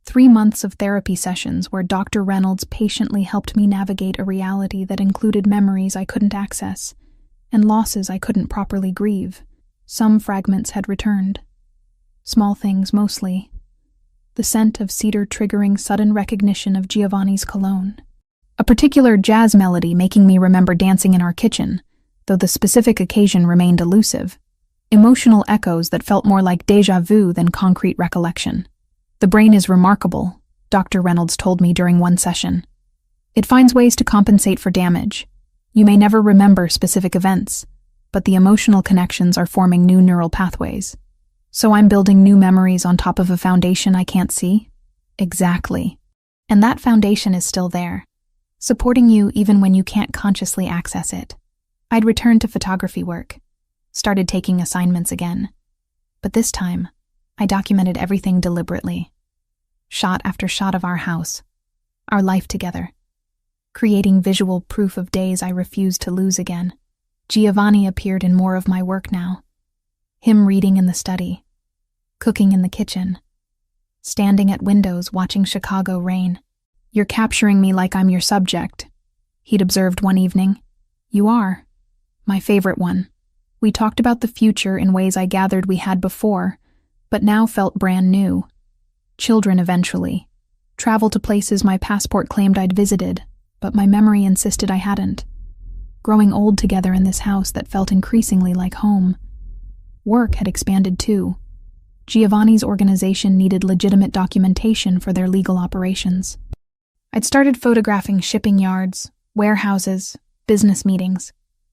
3 months of therapy sessions where Dr. Reynolds patiently helped me navigate a reality that included memories I couldn't access and losses I couldn't properly grieve. Some fragments had returned. Small things mostly. The scent of cedar triggering sudden recognition of Giovanni's cologne. A particular jazz melody making me remember dancing in our kitchen, though the specific occasion remained elusive. Emotional echoes that felt more like déjà vu than concrete recollection. The brain is remarkable, Dr. Reynolds told me during one session. It finds ways to compensate for damage. You may never remember specific events, but the emotional connections are forming new neural pathways. So I'm building new memories on top of a foundation I can't see? Exactly. And that foundation is still there, supporting you even when you can't consciously access it. I'd returned to photography work, started taking assignments again. But this time, I documented everything deliberately. Shot after shot of our house, our life together, creating visual proof of days I refused to lose again. Giovanni appeared in more of my work now. Him reading in the study, cooking in the kitchen, standing at windows watching Chicago rain. "You're capturing me like I'm your subject," he'd observed one evening. "You are. My favorite one." We talked about the future in ways I gathered we had before, but now felt brand new. Children eventually. Travel to places my passport claimed I'd visited, but my memory insisted I hadn't. Growing old together in this house that felt increasingly like home. Work had expanded too. Giovanni's organization needed legitimate documentation for their legal operations. I'd started photographing shipping yards, warehouses, business meetings.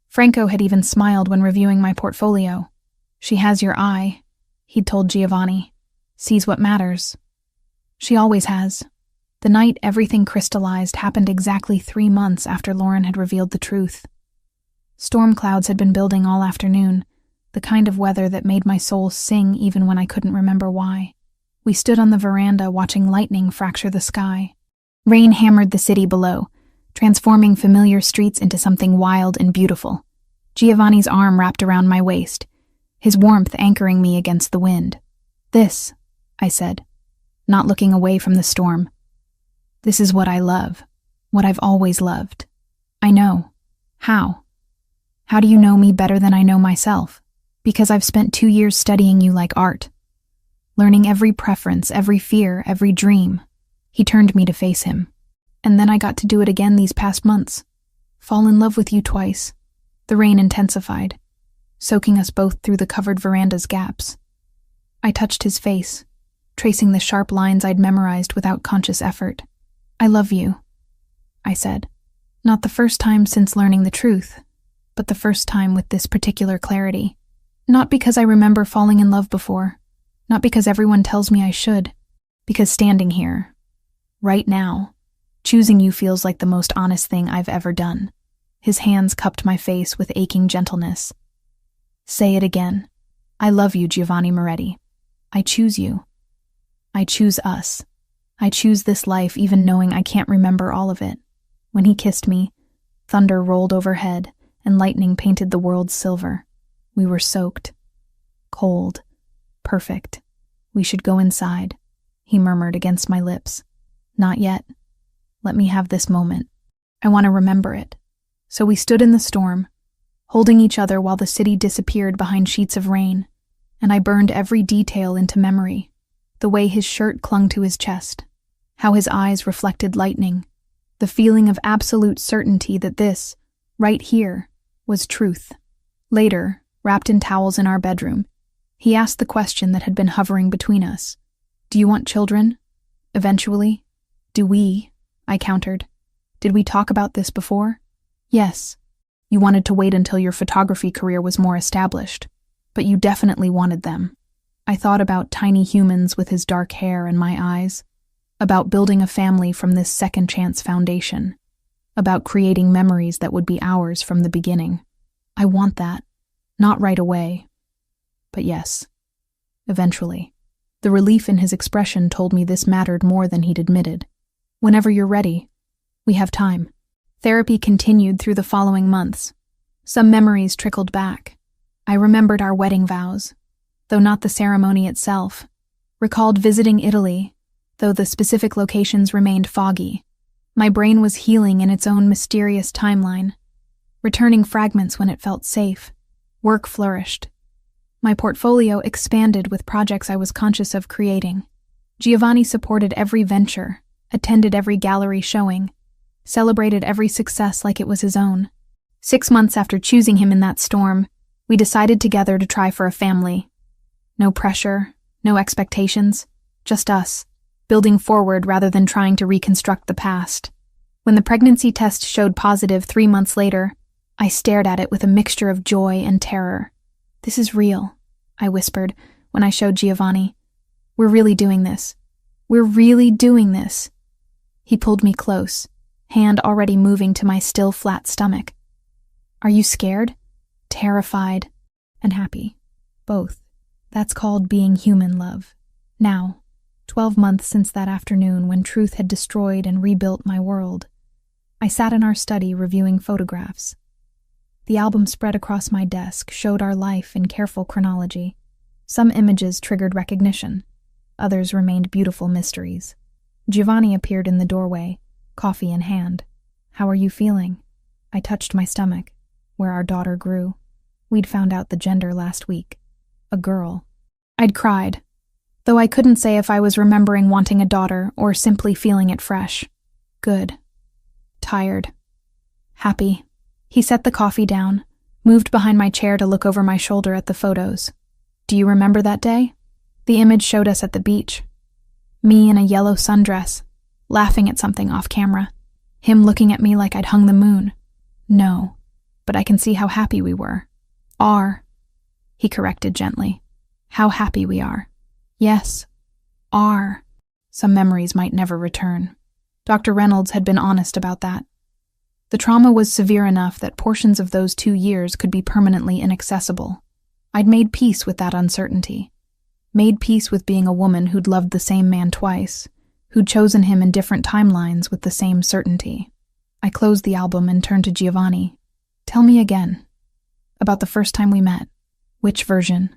Franco had even smiled when reviewing my portfolio. "She has your eye," he'd told Giovanni. "Sees what matters." She always has. The night everything crystallized happened exactly 3 months after Lauren had revealed the truth. Storm clouds had been building all afternoon, the kind of weather that made my soul sing even when I couldn't remember why. We stood on the veranda watching lightning fracture the sky. Rain hammered the city below, transforming familiar streets into something wild and beautiful. Giovanni's arm wrapped around my waist, his warmth anchoring me against the wind. "This," I said, not looking away from the storm. "This is what I love, what I've always loved. I know." "How?" "How do you know me better than I know myself?" "Because I've spent 2 years studying you like art, learning every preference, every fear, every dream." He turned me to face him. "And then I got to do it again these past months. Fall in love with you twice." The rain intensified, soaking us both through the covered veranda's gaps. I touched his face, tracing the sharp lines I'd memorized without conscious effort. "I love you," I said. Not the first time since learning the truth, but the first time with this particular clarity. Not because I remember falling in love before, not because everyone tells me I should, because standing here, right now, choosing you feels like the most honest thing I've ever done. His hands cupped my face with aching gentleness. "Say it again. I love you, Giovanni Moretti. I choose you. I choose us. I choose this life even knowing I can't remember all of it." When he kissed me, thunder rolled overhead and lightning painted the world silver. We were soaked. Cold. Perfect. "We should go inside," he murmured against my lips. "Not yet. Let me have this moment. I want to remember it." So we stood in the storm, holding each other while the city disappeared behind sheets of rain, and I burned every detail into memory. The way his shirt clung to his chest, how his eyes reflected lightning, the feeling of absolute certainty that this, right here, was truth. Later, wrapped in towels in our bedroom, he asked the question that had been hovering between us. "Do you want children? Eventually?" "Do we?" I countered. "Did we talk about this before?" "Yes. You wanted to wait until your photography career was more established, but you definitely wanted them." I thought about tiny humans with his dark hair and my eyes, about building a family from this second chance foundation, about creating memories that would be ours from the beginning. I want that. Not right away. But yes, eventually. The relief in his expression told me this mattered more than he'd admitted. "Whenever you're ready. We have time." Therapy continued through the following months. Some memories trickled back. I remembered our wedding vows, though not the ceremony itself. Recalled visiting Italy, though the specific locations remained foggy. My brain was healing in its own mysterious timeline, returning fragments when it felt safe. Work flourished. My portfolio expanded with projects I was conscious of creating. Giovanni supported every venture, attended every gallery showing, celebrated every success like it was his own. 6 months after choosing him in that storm, we decided together to try for a family. No pressure, no expectations, just us, building forward rather than trying to reconstruct the past. When the pregnancy test showed positive 3 months later, I stared at it with a mixture of joy and terror. "This is real," I whispered when I showed Giovanni. "We're really doing this. We're really doing this." He pulled me close, hand already moving to my still flat stomach. "Are you scared?" "Terrified and happy. Both. That's called being human, love." Now, 12 months since that afternoon when truth had destroyed and rebuilt my world, I sat in our study reviewing photographs. The album spread across my desk showed our life in careful chronology. Some images triggered recognition. Others remained beautiful mysteries. Giovanni appeared in the doorway, coffee in hand. "How are you feeling?" I touched my stomach, where our daughter grew. We'd found out the gender last week. A girl. I'd cried, though I couldn't say if I was remembering wanting a daughter or simply feeling it fresh. Good. Tired. Happy. He set the coffee down, moved behind my chair to look over my shoulder at the photos. "Do you remember that day?" The image showed us at the beach. Me in a yellow sundress, laughing at something off camera. Him looking at me like I'd hung the moon. "No, but I can see how happy we were." "Are," he corrected gently. "How happy we are." "Yes, are." Some memories might never return. Dr. Reynolds had been honest about that. The trauma was severe enough that portions of those 2 years could be permanently inaccessible. I'd made peace with that uncertainty. Made peace with being a woman who'd loved the same man twice, who'd chosen him in different timelines with the same certainty. I closed the album and turned to Giovanni. "Tell me again. About the first time we met. Which version?"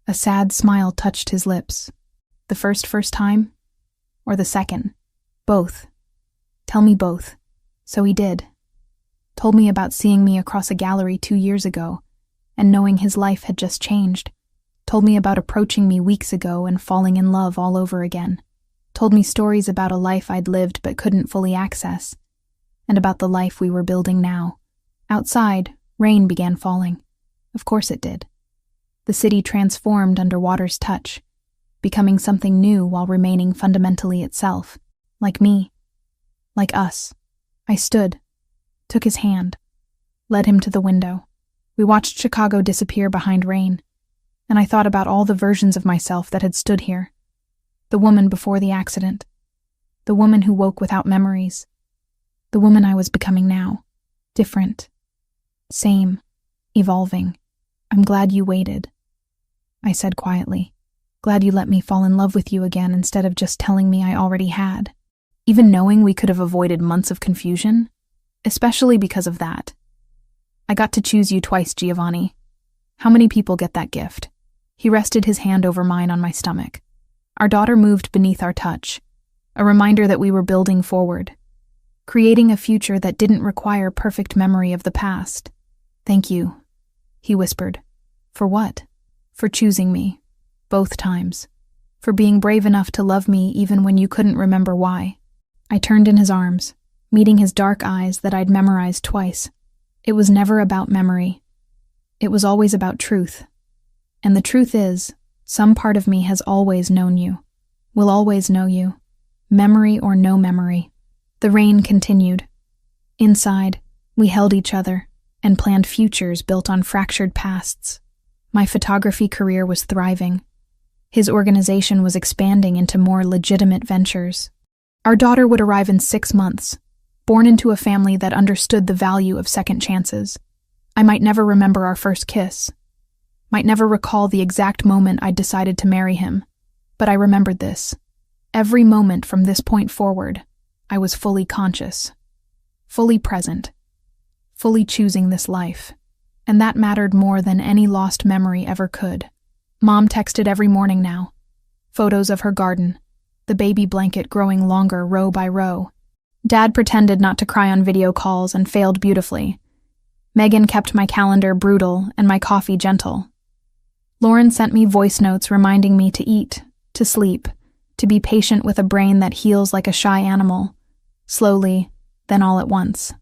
A sad smile touched his lips. "The first time? Or the second?" "Both. Tell me both." So he did. Told me about seeing me across a gallery 2 years ago, and knowing his life had just changed. Told me about approaching me weeks ago and falling in love all over again. Told me stories about a life I'd lived but couldn't fully access, and about the life we were building now. Outside, rain began falling. Of course it did. The city transformed under water's touch, becoming something new while remaining fundamentally itself. Like me. Like us. I stood, took his hand, led him to the window. We watched Chicago disappear behind rain, and I thought about all the versions of myself that had stood here. The woman before the accident. The woman who woke without memories. The woman I was becoming now. Different. Same. Evolving. "I'm glad you waited," I said quietly. "Glad you let me fall in love with you again instead of just telling me I already had. Even knowing we could have avoided months of confusion. Especially because of that. I got to choose you twice, Giovanni. How many people get that gift?" He rested his hand over mine on my stomach. Our daughter moved beneath our touch, a reminder that we were building forward, creating a future that didn't require perfect memory of the past. "Thank you," he whispered. "For what?" "For choosing me. Both times. For being brave enough to love me even when you couldn't remember why." I turned in his arms, meeting his dark eyes that I'd memorized twice. It was never about memory. It was always about truth. And the truth is, some part of me has always known you. Will always know you. Memory or no memory. The rain continued. Inside, we held each other and planned futures built on fractured pasts. My photography career was thriving. His organization was expanding into more legitimate ventures. Our daughter would arrive in 6 months, born into a family that understood the value of second chances. I might never remember our first kiss, might never recall the exact moment I decided to marry him, but I remembered this. Every moment from this point forward, I was fully conscious, fully present, fully choosing this life, and that mattered more than any lost memory ever could. Mom texted every morning now, photos of her garden, the baby blanket growing longer row by row. Dad pretended not to cry on video calls and failed beautifully. Megan kept my calendar brutal and my coffee gentle. Lauren sent me voice notes reminding me to eat, to sleep, to be patient with a brain that heals like a shy animal, slowly, then all at once.